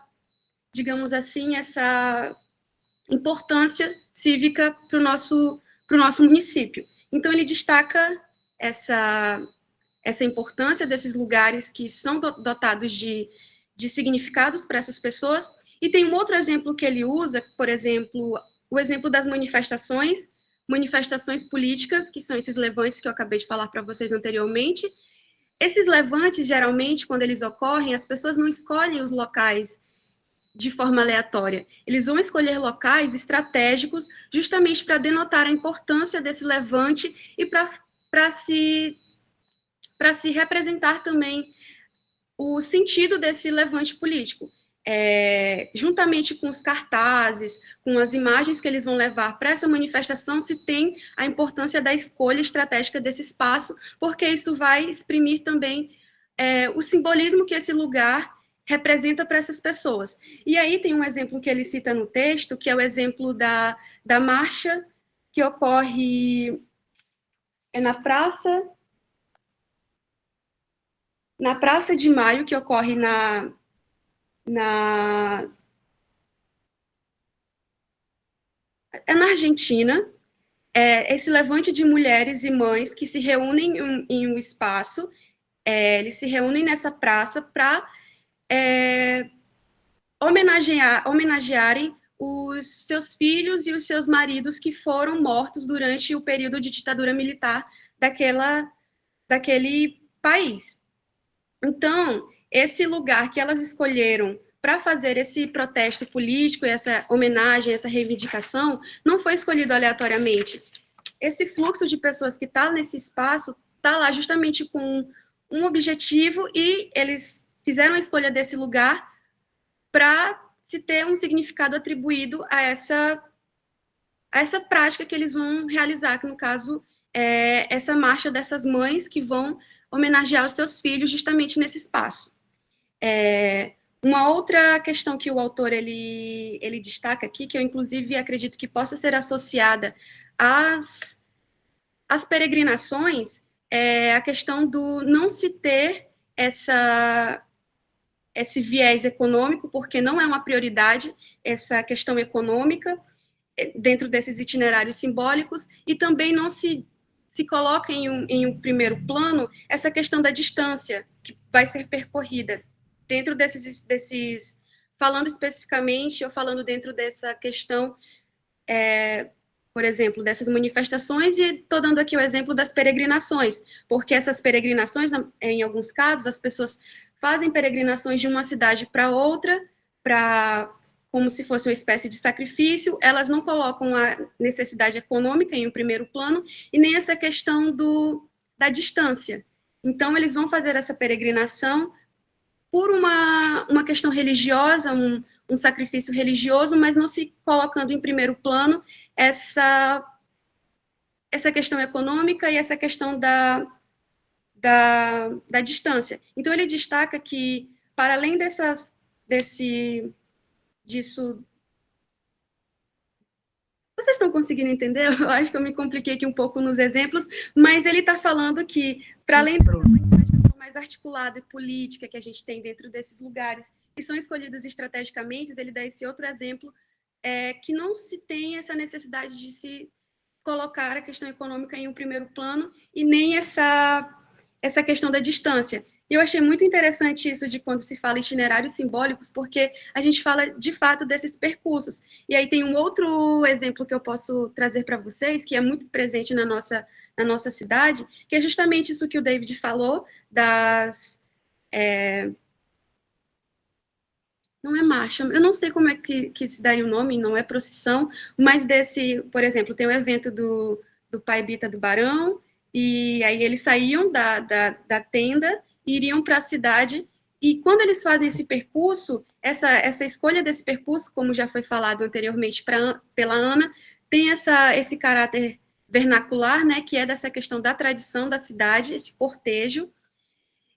digamos assim, essa importância cívica para o nosso município. Então, ele destaca essa importância desses lugares que são dotados de significados para essas pessoas. E tem um outro exemplo que ele usa, por exemplo, o exemplo das manifestações políticas, que são esses levantes que eu acabei de falar para vocês anteriormente. Esses levantes, geralmente, quando eles ocorrem, as pessoas não escolhem os locais de forma aleatória. Eles vão escolher locais estratégicos justamente para denotar a importância desse levante e para se representar também o sentido desse levante político. Juntamente com os cartazes, com as imagens que eles vão levar para essa manifestação, se tem a importância da escolha estratégica desse espaço, porque isso vai exprimir também o simbolismo que esse lugar representa para essas pessoas. E aí tem um exemplo que ele cita no texto, que é o exemplo da marcha que ocorre na Praça de Maio, que ocorre na Argentina. Esse levante de mulheres e mães que se reúnem em um espaço, eles se reúnem nessa praça para homenagearem os seus filhos e os seus maridos que foram mortos durante o período de ditadura militar daquele país. Então, esse lugar que elas escolheram para fazer esse protesto político, essa homenagem, essa reivindicação, não foi escolhido aleatoriamente. Esse fluxo de pessoas que está nesse espaço está lá justamente com um objetivo e eles fizeram a escolha desse lugar para se ter um significado atribuído a essa prática que eles vão realizar, que no caso é essa marcha dessas mães que vão homenagear os seus filhos justamente nesse espaço. Uma outra questão que o autor ele destaca aqui, que eu inclusive acredito que possa ser associada às peregrinações, é a questão do não se ter esse viés econômico, porque não é uma prioridade essa questão econômica dentro desses itinerários simbólicos, e também não se coloca em um primeiro plano essa questão da distância que vai ser percorrida dentro desses falando especificamente, ou falando dentro dessa questão, por exemplo, dessas manifestações, e estou dando aqui o exemplo das peregrinações, porque essas peregrinações, em alguns casos, as pessoas fazem peregrinações de uma cidade para outra, como se fosse uma espécie de sacrifício, elas não colocam a necessidade econômica em um primeiro plano, e nem essa questão da distância. Então, eles vão fazer essa peregrinação por uma questão religiosa, um sacrifício religioso, mas não se colocando em primeiro plano essa questão econômica e essa questão da distância. Então, ele destaca que, para além disso. Vocês estão conseguindo entender? Eu acho que eu me compliquei aqui um pouco nos exemplos, mas ele está falando que, para além da manifestação mais articulada e política que a gente tem dentro desses lugares, que são escolhidos estrategicamente, ele dá esse outro exemplo, que não se tem essa necessidade de se colocar a questão econômica em um primeiro plano e nem essa questão da distância. E eu achei muito interessante isso de quando se fala itinerários simbólicos, porque a gente fala, de fato, desses percursos. E aí tem um outro exemplo que eu posso trazer para vocês, que é muito presente na nossa cidade, que é justamente isso que o David falou, não é marcha, eu não sei como é que se daria o nome, não é procissão, mas por exemplo, tem o evento do Pai Bita do Barão, e aí eles saíam da tenda, iriam para a cidade, e quando eles fazem esse percurso, essa escolha desse percurso, como já foi falado anteriormente pela Ana, tem esse caráter vernacular, né, que é dessa questão da tradição da cidade, esse cortejo,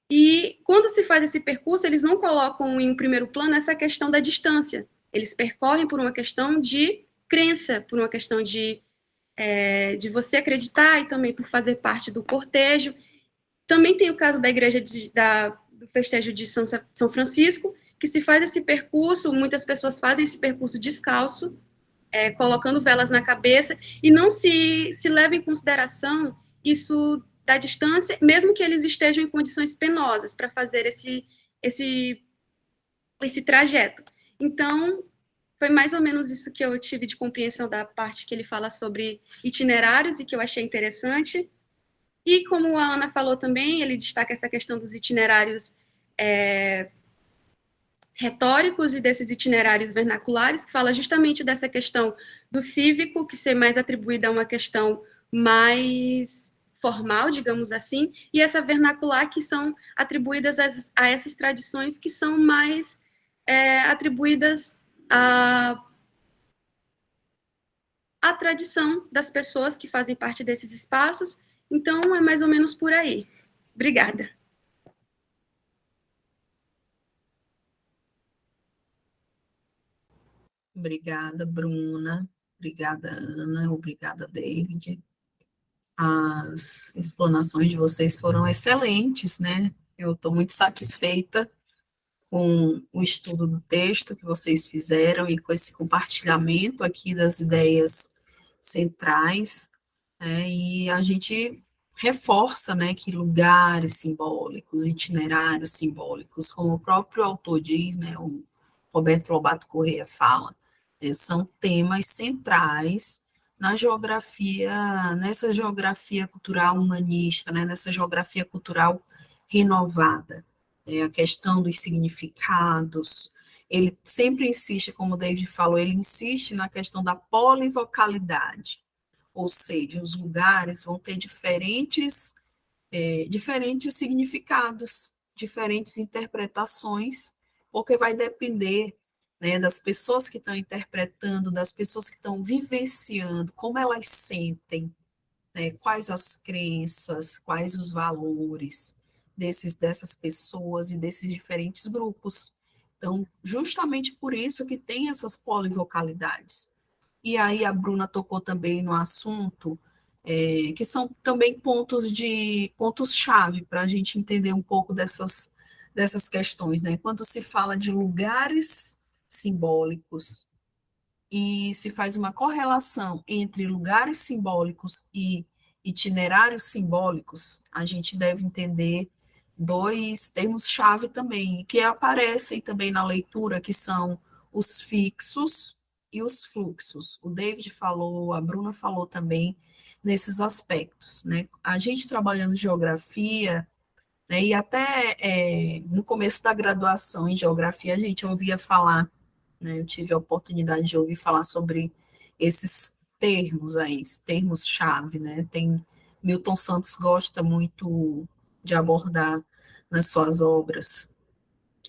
e quando se faz esse percurso, eles não colocam em primeiro plano essa questão da distância. Eles percorrem por uma questão de crença, por uma questão de você acreditar e também por fazer parte do cortejo. Também tem o caso da igreja do festejo de São Francisco, que se faz esse percurso, muitas pessoas fazem esse percurso descalço, colocando velas na cabeça, e não se leva em consideração isso da distância, mesmo que eles estejam em condições penosas para fazer esse trajeto. Então, foi mais ou menos isso que eu tive de compreensão da parte que ele fala sobre itinerários e que eu achei interessante. E como a Ana falou também, ele destaca essa questão dos itinerários retóricos e desses itinerários vernaculares, que fala justamente dessa questão do cívico, que ser mais atribuída a uma questão mais formal, digamos assim, e essa vernacular que são atribuídas a essas tradições que são mais atribuídas à tradição das pessoas que fazem parte desses espaços. Então, é mais ou menos por aí. Obrigada. Obrigada, Bruna. Obrigada, Ana. Obrigada, David. As explanações de vocês foram excelentes, né? Eu estou muito satisfeita com o estudo do texto que vocês fizeram e com esse compartilhamento aqui das ideias centrais, né? E a gente reforça, né, que lugares simbólicos, itinerários simbólicos, como o próprio autor diz, né, o Roberto Lobato Corrêa fala, são temas centrais na geografia, nessa geografia cultural humanista, né, nessa geografia cultural renovada. A questão dos significados, ele sempre insiste, como o David falou, ele insiste na questão da polivocalidade, ou seja, os lugares vão ter diferentes significados, diferentes interpretações, porque vai depender, né, das pessoas que estão interpretando, das pessoas que estão vivenciando, como elas sentem, né, quais as crenças, quais os valores dessas pessoas e desses diferentes grupos. Então, justamente por isso que tem essas polivocalidades. E aí a Bruna tocou também no assunto, que são também pontos-chave para a gente entender um pouco dessas questões, né? Quando se fala de lugares simbólicos e se faz uma correlação entre lugares simbólicos e itinerários simbólicos, a gente deve entender dois termos-chave também, que aparecem também na leitura, que são os fixos e os fluxos. O David falou, a Bruna falou também nesses aspectos, né? A gente trabalhando geografia, né, e até no começo da graduação em geografia, a gente ouvia falar, né, eu tive a oportunidade de ouvir falar sobre esses termos aí, termos-chave, né? Milton Santos gosta muito de abordar nas suas obras.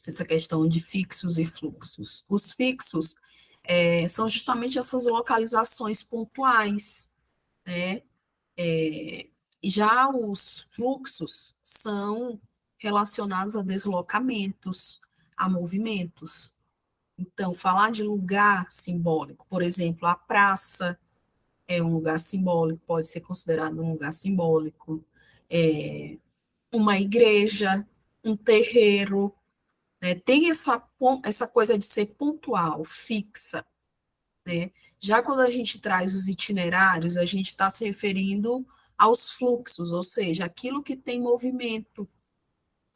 essa questão de fixos e fluxos. Os fixos são justamente essas localizações pontuais, né? Já os fluxos são relacionados a deslocamentos, a movimentos. Então, falar de lugar simbólico, por exemplo, a praça é um lugar simbólico, pode ser considerado um lugar simbólico, uma igreja, um terreiro, né? Tem essa coisa de ser pontual, fixa, né? Já quando a gente traz os itinerários, a gente está se referindo aos fluxos, ou seja, aquilo que tem movimento,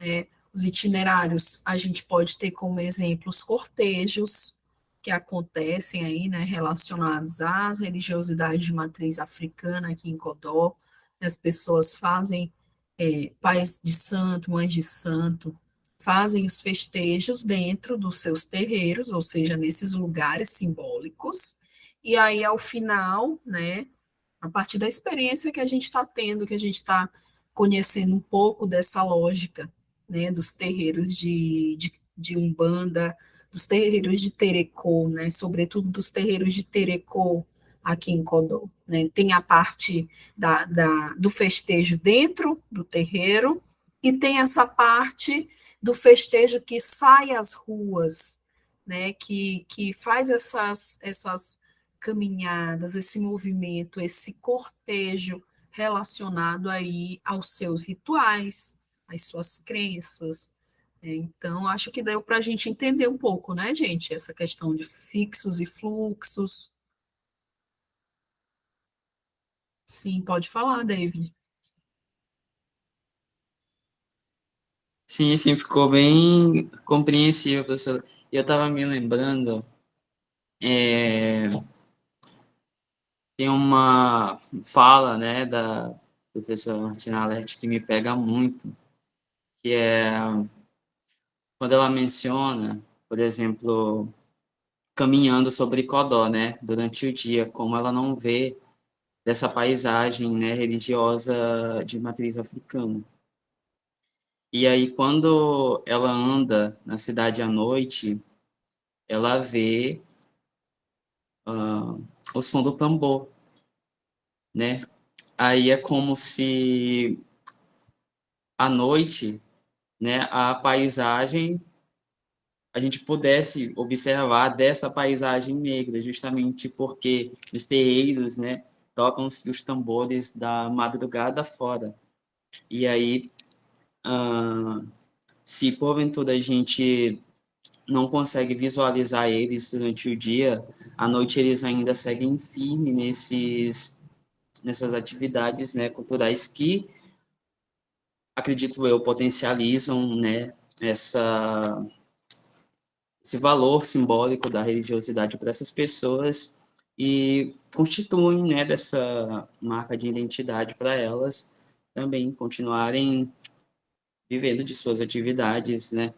né? Os itinerários, a gente pode ter como exemplo os cortejos que acontecem aí, né, relacionados às religiosidades de matriz africana aqui em Codó. As pessoas fazem pais de santo, mães de santo, fazem os festejos dentro dos seus terreiros, ou seja, nesses lugares simbólicos, e aí ao final, né, a partir da experiência que a gente está tendo, que a gente está conhecendo um pouco dessa lógica, né, dos terreiros de Umbanda, dos terreiros de Terecô, né, sobretudo dos terreiros de Terecô aqui em Codó, né, tem a parte do festejo dentro do terreiro e tem essa parte do festejo que sai às ruas, né, que faz essas caminhadas, esse movimento, esse cortejo relacionado aí aos seus rituais, às suas crenças. Então, acho que deu para a gente entender um pouco, né, gente, essa questão de fixos e fluxos. Sim, pode falar, David. Sim, sim, ficou bem compreensível, professor. E eu estava me lembrando, é, tem uma fala, né, da professora Martina Alert que me pega muito, que é quando ela menciona, por exemplo, caminhando sobre Codó, né, durante o dia, como ela não vê dessa paisagem, né, religiosa de matriz africana. E aí, quando ela anda na cidade à noite, ela vê o som do tambor, né? Aí é como se à noite, né, a paisagem, a gente pudesse observar dessa paisagem negra, justamente porque os terreiros, né, tocam-se os tambores da madrugada fora. E aí, se porventura a gente não consegue visualizar eles durante o dia, à noite eles ainda seguem firme nessas atividades, né, culturais que, acredito eu, potencializam, né, esse valor simbólico da religiosidade para essas pessoas e constituem, né, dessa marca de identidade para elas também continuarem vivendo de suas atividades, né?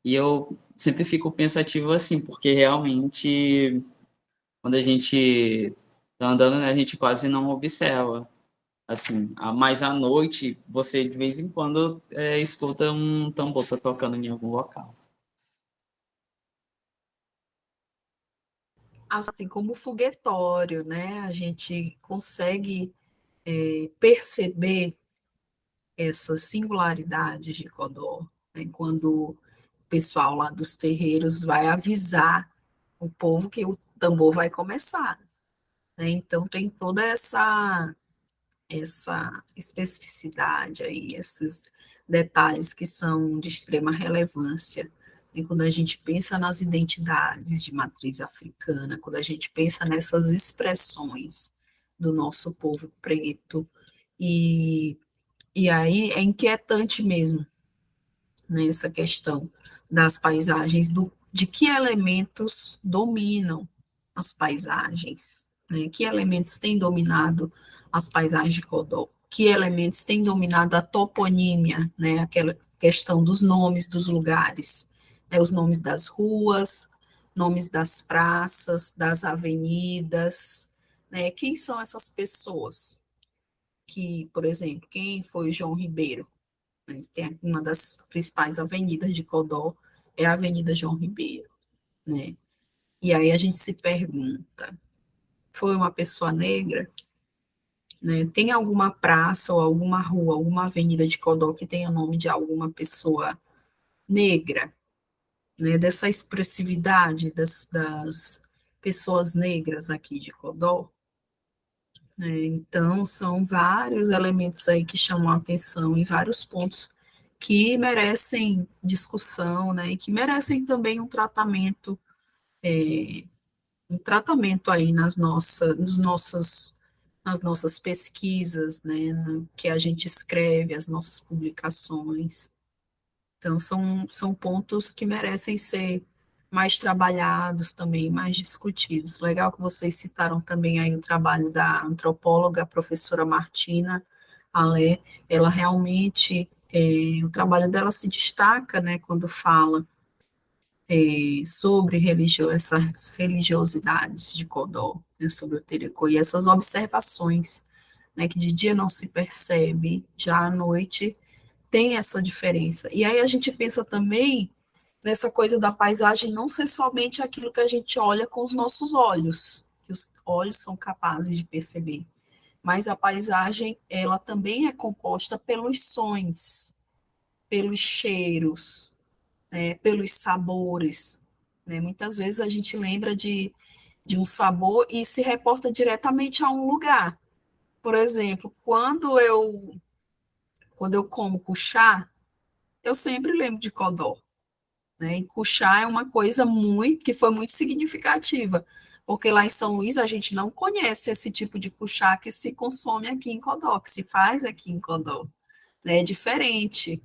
E eu sempre fico pensativo assim, porque realmente quando a gente tá andando, né, a gente quase não observa. Assim, mas à noite você de vez em quando escuta um tambor tá tocando em algum local. Assim como o foguetório, né? A gente consegue perceber essas singularidades de Codó, né? Quando o pessoal lá dos terreiros vai avisar o povo que o tambor vai começar, né? Então tem toda essa especificidade aí, esses detalhes que são de extrema relevância. E quando a gente pensa nas identidades de matriz africana, quando a gente pensa nessas expressões do nosso povo preto, e, e aí é inquietante mesmo, né, essa questão das paisagens, de que elementos dominam as paisagens, né, que elementos têm dominado as paisagens de Codó, que elementos têm dominado a toponímia, né, aquela questão dos nomes dos lugares, né, os nomes das ruas, nomes das praças, das avenidas, né, quem são essas pessoas que, por exemplo, quem foi João Ribeiro? Né? Tem uma das principais avenidas de Codó, é a Avenida João Ribeiro, né? E aí a gente se pergunta, foi uma pessoa negra? Né? Tem alguma praça ou alguma rua, alguma avenida de Codó que tenha nome de alguma pessoa negra, né? Dessa expressividade das pessoas negras aqui de Codó, né? Então, são vários elementos aí que chamam a atenção em vários pontos que merecem discussão, né? E que merecem também um tratamento aí nas nossas pesquisas, né, no que a gente escreve, as nossas publicações. Então, são pontos que merecem ser mais trabalhados também, mais discutidos. Legal que vocês citaram também aí o trabalho da antropóloga, a professora Martina Alé, ela realmente, o trabalho dela se destaca, né, quando fala sobre essas religiosidades de Codó, né, sobre o Terecô, e essas observações, né, que de dia não se percebe, já à noite tem essa diferença. E aí a gente pensa também nessa coisa da paisagem não ser somente aquilo que a gente olha com os nossos olhos, que os olhos são capazes de perceber, mas a paisagem, ela também é composta pelos sons, pelos cheiros, pelos sabores, né? Muitas vezes a gente lembra de um sabor e se reporta diretamente a um lugar. Por exemplo, quando eu como cuchá, eu sempre lembro de Codó, né? E cuchá é uma coisa que foi muito significativa, porque lá em São Luís a gente não conhece esse tipo de cuchá que se consome aqui em Codó, que se faz aqui em Codó, né? É diferente.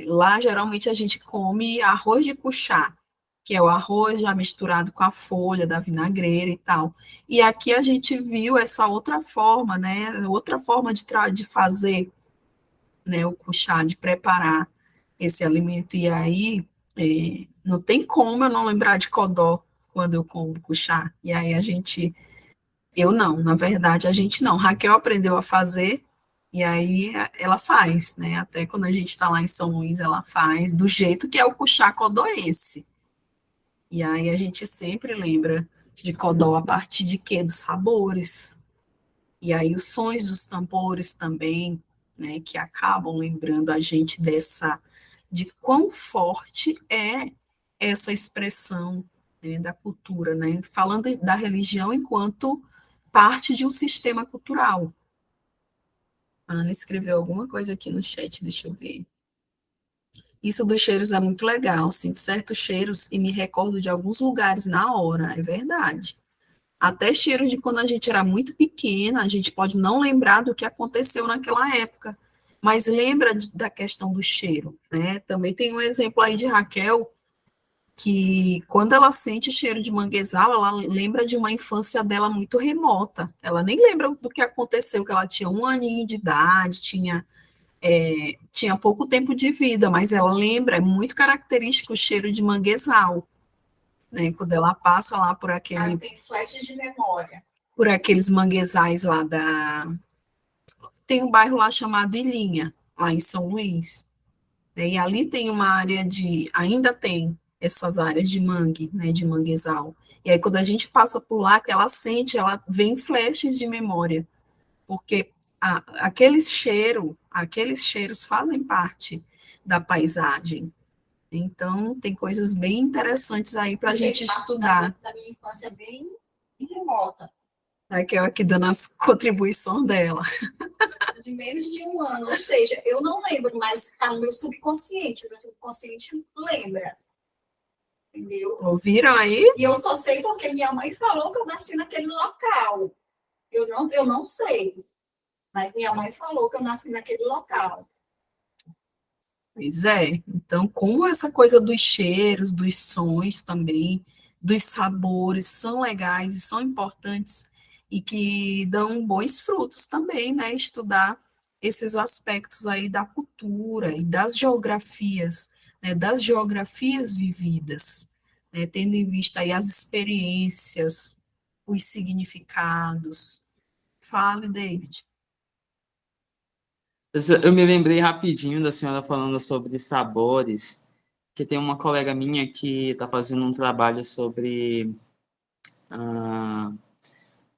Lá, geralmente, a gente come arroz de cuchá, que é o arroz já misturado com a folha da vinagreira e tal. E aqui a gente viu essa outra forma, né? Outra forma de fazer, né, o cuchá, de preparar esse alimento. E aí, não tem como eu não lembrar de Codó quando eu como cuchá. E aí eu não, na verdade, a gente não. Raquel aprendeu a fazer, e aí ela faz, né? Até quando a gente está lá em São Luís, ela faz, do jeito que é o cuchá codoense. E aí a gente sempre lembra de Codó a partir de quê? Dos sabores. E aí os sons dos tambores também, né? Que acabam lembrando a gente de quão forte é essa expressão, né, da cultura, né? Falando da religião enquanto parte de um sistema cultural. A Ana escreveu alguma coisa aqui no chat, deixa eu ver. Isso dos cheiros é muito legal, sinto certos cheiros e me recordo de alguns lugares na hora, é verdade. Até cheiro de quando a gente era muito pequena, a gente pode não lembrar do que aconteceu naquela época, mas lembra da questão do cheiro, né? Também tem um exemplo aí de Raquel, que quando ela sente cheiro de manguezal, ela lembra de uma infância dela muito remota. Ela nem lembra do que aconteceu, que ela tinha 1 aninho de idade, tinha pouco tempo de vida, mas ela lembra, é muito característico o cheiro de manguezal, né? Quando ela passa lá tem flashes de memória. Por aqueles manguezais lá da... Tem um bairro lá chamado Ilhinha, lá em São Luís, né? E ali tem uma área ainda tem essas áreas de mangue, né, de manguezal. E aí quando a gente passa por lá, que ela sente, ela vem flashes de memória, porque aqueles cheiros fazem parte da paisagem. Então, tem coisas bem interessantes aí para a gente estudar. Da minha infância bem remota. Raquel aqui dando as contribuições dela. De menos de 1 ano, ou seja, eu não lembro, mas está no meu subconsciente lembra. Entendeu? Ouviram aí? E eu só sei porque minha mãe falou que eu nasci naquele local. Eu não sei, mas minha mãe falou que eu nasci naquele local. Pois é. Então, como essa coisa dos cheiros, dos sons também, dos sabores são legais e são importantes e que dão bons frutos também, né? Estudar esses aspectos aí da cultura e das geografias, né? Das geografias vividas, né? Tendo em vista aí as experiências, os significados. Fale, David. Eu me lembrei rapidinho da senhora falando sobre sabores, que tem uma colega minha que está fazendo um trabalho sobre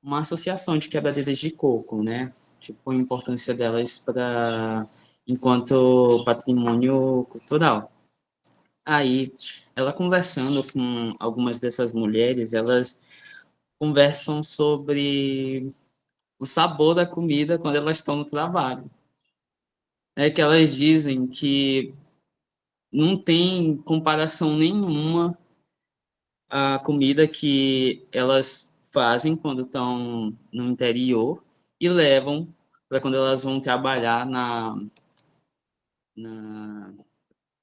uma associação de quebradeiras de coco, né? Tipo, a importância delas para enquanto patrimônio cultural. Aí, ela conversando com algumas dessas mulheres, elas conversam sobre o sabor da comida quando elas estão no trabalho. É que elas dizem que não tem comparação nenhuma a comida que elas fazem quando estão no interior e levam para quando elas vão trabalhar na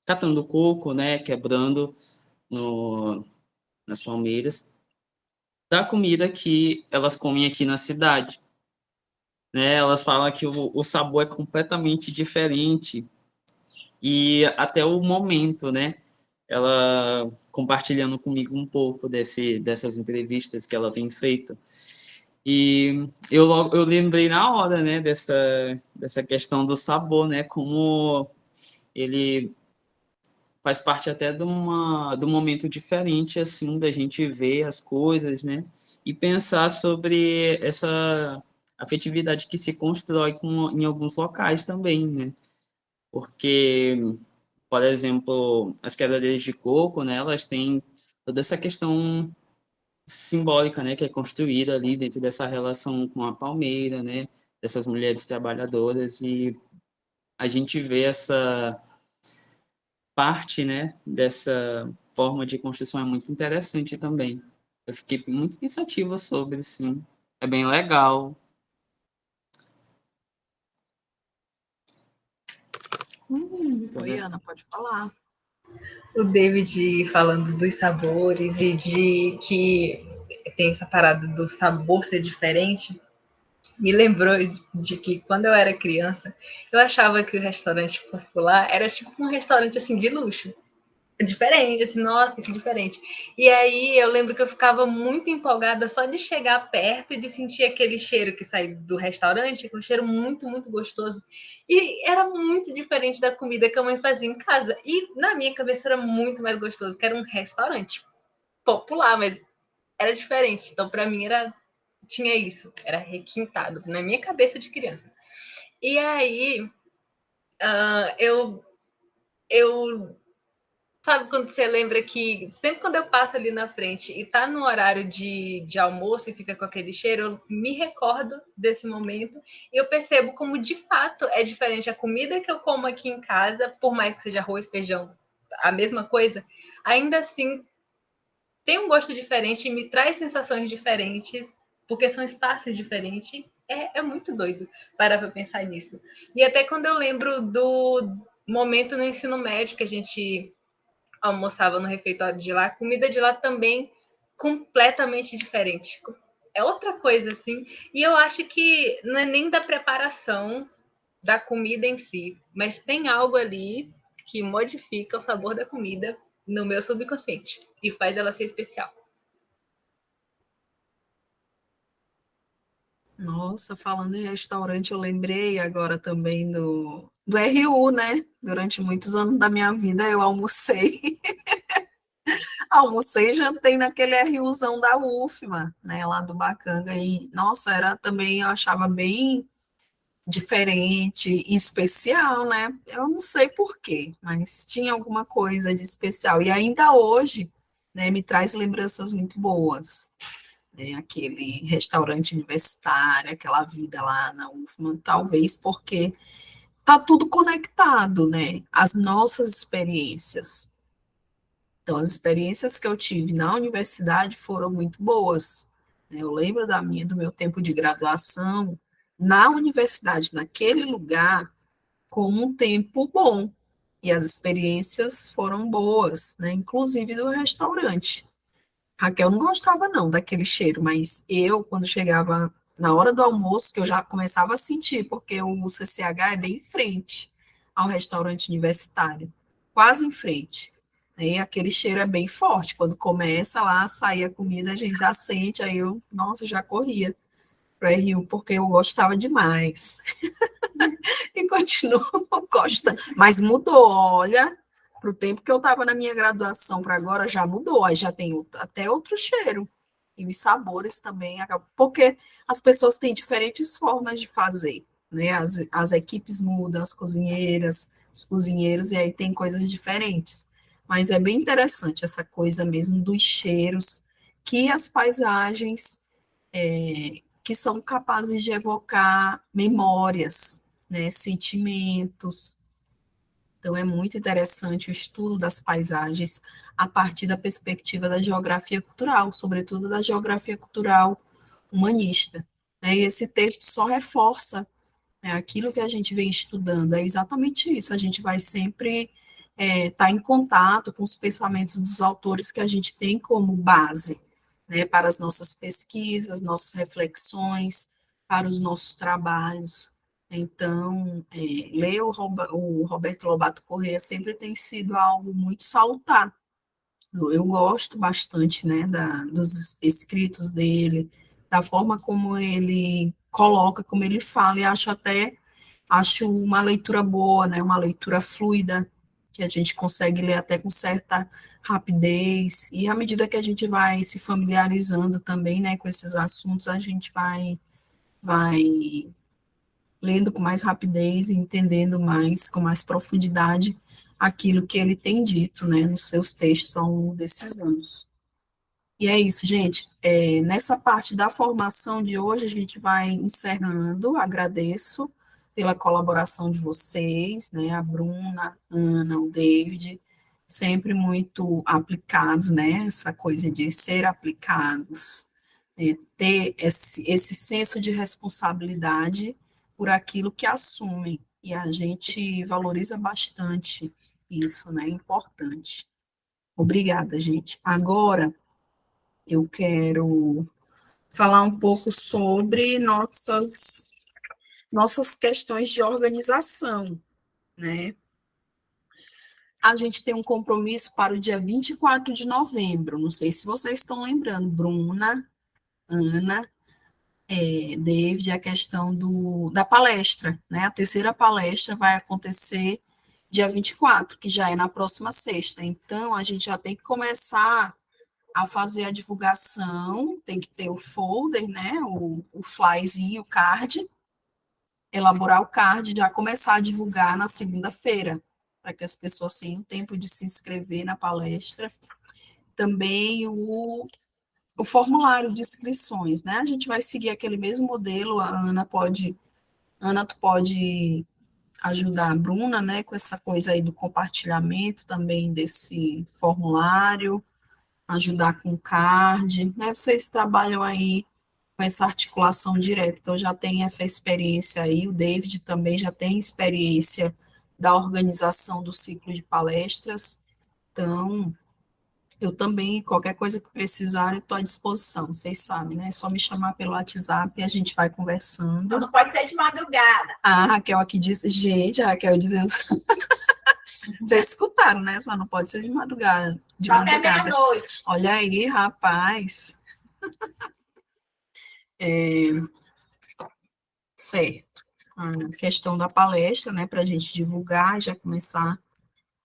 catando coco, né, quebrando nas palmeiras, da comida que elas comem aqui na cidade, né? Elas falam que o sabor é completamente diferente e até o momento, né? Ela compartilhando comigo um pouco dessas entrevistas que ela tem feito. E eu lembrei na hora, né, dessa questão do sabor, né, como ele faz parte até de um momento diferente, assim, da gente ver as coisas, né, e pensar sobre essa afetividade que se constrói em alguns locais também, né, porque, por exemplo, as quebradeiras de coco, né, elas têm toda essa questão simbólica, né, que é construída ali dentro dessa relação com a palmeira, né, dessas mulheres trabalhadoras, e a gente vê essa parte, né, dessa forma de construção é muito interessante também. Eu fiquei muito pensativa sobre, sim. É bem legal. Oi, Ana, pode falar. O David falando dos sabores e de que tem essa parada do sabor ser diferente, me lembrou de que quando eu era criança, eu achava que o restaurante popular era tipo um restaurante assim de luxo. Diferente, assim, nossa, que diferente. E aí eu lembro que eu ficava muito empolgada só de chegar perto e de sentir aquele cheiro que sai do restaurante, um cheiro muito, muito gostoso. E era muito diferente da comida que a mãe fazia em casa. E na minha cabeça era muito mais gostoso, que era um restaurante popular, mas era diferente. Então, para mim, tinha isso, era requintado na minha cabeça de criança. E aí, eu sabe quando você lembra que sempre quando eu passo ali na frente e tá no horário de almoço e fica com aquele cheiro, eu me recordo desse momento e eu percebo como de fato é diferente a comida que eu como aqui em casa, por mais que seja arroz, feijão, a mesma coisa, ainda assim tem um gosto diferente e me traz sensações diferentes, porque são espaços diferentes. É muito doido parar para pensar nisso. E até quando eu lembro do momento no ensino médio que a gente almoçava no refeitório de lá, a comida de lá também completamente diferente. É outra coisa, assim. E eu acho que não é nem da preparação da comida em si, mas tem algo ali que modifica o sabor da comida no meu subconsciente e faz ela ser especial. Nossa, falando em restaurante, eu lembrei agora também do RU, né? Durante muitos anos da minha vida eu almocei. Almocei e jantei naquele RUzão da UFMA, né? Lá do Bacanga. E, nossa, era também, eu achava bem diferente e especial, né? Eu não sei por quê, mas tinha alguma coisa de especial. E ainda hoje, né, me traz lembranças muito boas, né? Aquele restaurante universitário, aquela vida lá na UFMA, talvez porque tá tudo conectado, né? As nossas experiências. Então, as experiências que eu tive na universidade foram muito boas, né? Eu lembro do meu tempo de graduação na universidade, naquele lugar, como um tempo bom. E as experiências foram boas, né? Inclusive do restaurante. Raquel não gostava não daquele cheiro, mas eu, quando chegava na hora do almoço, que eu já começava a sentir, porque o CCH é bem em frente ao restaurante universitário, quase em frente. Aí aquele cheiro é bem forte. Quando começa lá a sair a comida, a gente já sente, aí eu, nossa, já corria para Rio, porque eu gostava demais. E continuo gostando. Mas mudou, olha, para o tempo que eu estava na minha graduação para agora já mudou, aí já tem até outro cheiro. E os sabores também acabam, porque as pessoas têm diferentes formas de fazer, né? As equipes mudam, as cozinheiras, os cozinheiros, e aí tem coisas diferentes. Mas é bem interessante essa coisa mesmo dos cheiros, que as paisagens que são capazes de evocar memórias, né? Sentimentos. Então, é muito interessante o estudo das paisagens a partir da perspectiva da geografia cultural, sobretudo da geografia cultural humanista. Né? E esse texto só reforça, né, aquilo que a gente vem estudando, é exatamente isso, a gente vai sempre estar em contato com os pensamentos dos autores que a gente tem como base, né, para as nossas pesquisas, nossas reflexões, para os nossos trabalhos. Então, ler o Roberto Lobato Corrêa sempre tem sido algo muito salutar. Eu gosto bastante, né, dos escritos dele, da forma como ele coloca, como ele fala, e acho uma leitura boa, né, uma leitura fluida, que a gente consegue ler até com certa rapidez, e à medida que a gente vai se familiarizando também, né, com esses assuntos, a gente vai lendo com mais rapidez e entendendo mais, com mais profundidade, aquilo que ele tem dito, né, nos seus textos ao longo desses anos. E é isso, gente. Nessa parte da formação de hoje, a gente vai encerrando. Agradeço pela colaboração de vocês, né, a Bruna, a Ana, o David, sempre muito aplicados, né, essa coisa de ser aplicados, ter esse senso de responsabilidade por aquilo que assumem, e a gente valoriza bastante isso, né, é importante. Obrigada, gente. Agora, eu quero falar um pouco sobre nossas questões de organização, né? A gente tem um compromisso para o dia 24 de novembro, não sei se vocês estão lembrando, Bruna, Ana, David, a questão da palestra, né? A terceira palestra vai acontecer dia 24, que já é na próxima sexta. Então, a gente já tem que começar a fazer a divulgação, tem que ter o folder, né? O flyzinho, o card, elaborar o card, já começar a divulgar na segunda-feira, para que as pessoas tenham tempo de se inscrever na palestra. Também o formulário de inscrições, né? A gente vai seguir aquele mesmo modelo, a Ana, tu pode ajudar a Bruna, né, com essa coisa aí do compartilhamento também desse formulário, ajudar com o card, né? Vocês trabalham aí com essa articulação direta, então já tem essa experiência aí, o David também já tem experiência da organização do ciclo de palestras, então eu também, qualquer coisa que precisar, eu estou à disposição, vocês sabem, né? É só me chamar pelo WhatsApp e a gente vai conversando. Não pode ser de madrugada. A Raquel aqui disse, gente, a Raquel dizendo. Vocês escutaram, né? Só não pode ser de madrugada. Só até meia-noite. Olha aí, rapaz. Certo. A questão da palestra, né? Para a gente divulgar e já começar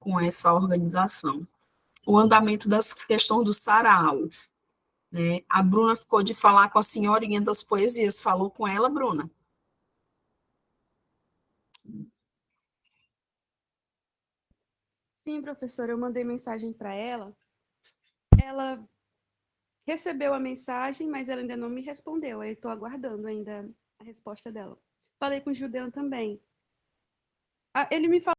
com essa organização. O andamento das questões do sarau. Né? A Bruna ficou de falar com a senhorinha das poesias. Falou com ela, Bruna? Sim, professora, eu mandei mensagem para ela. Ela recebeu a mensagem, mas ela ainda não me respondeu. Aí estou aguardando ainda a resposta dela. Falei com o Judean também. Ele me falou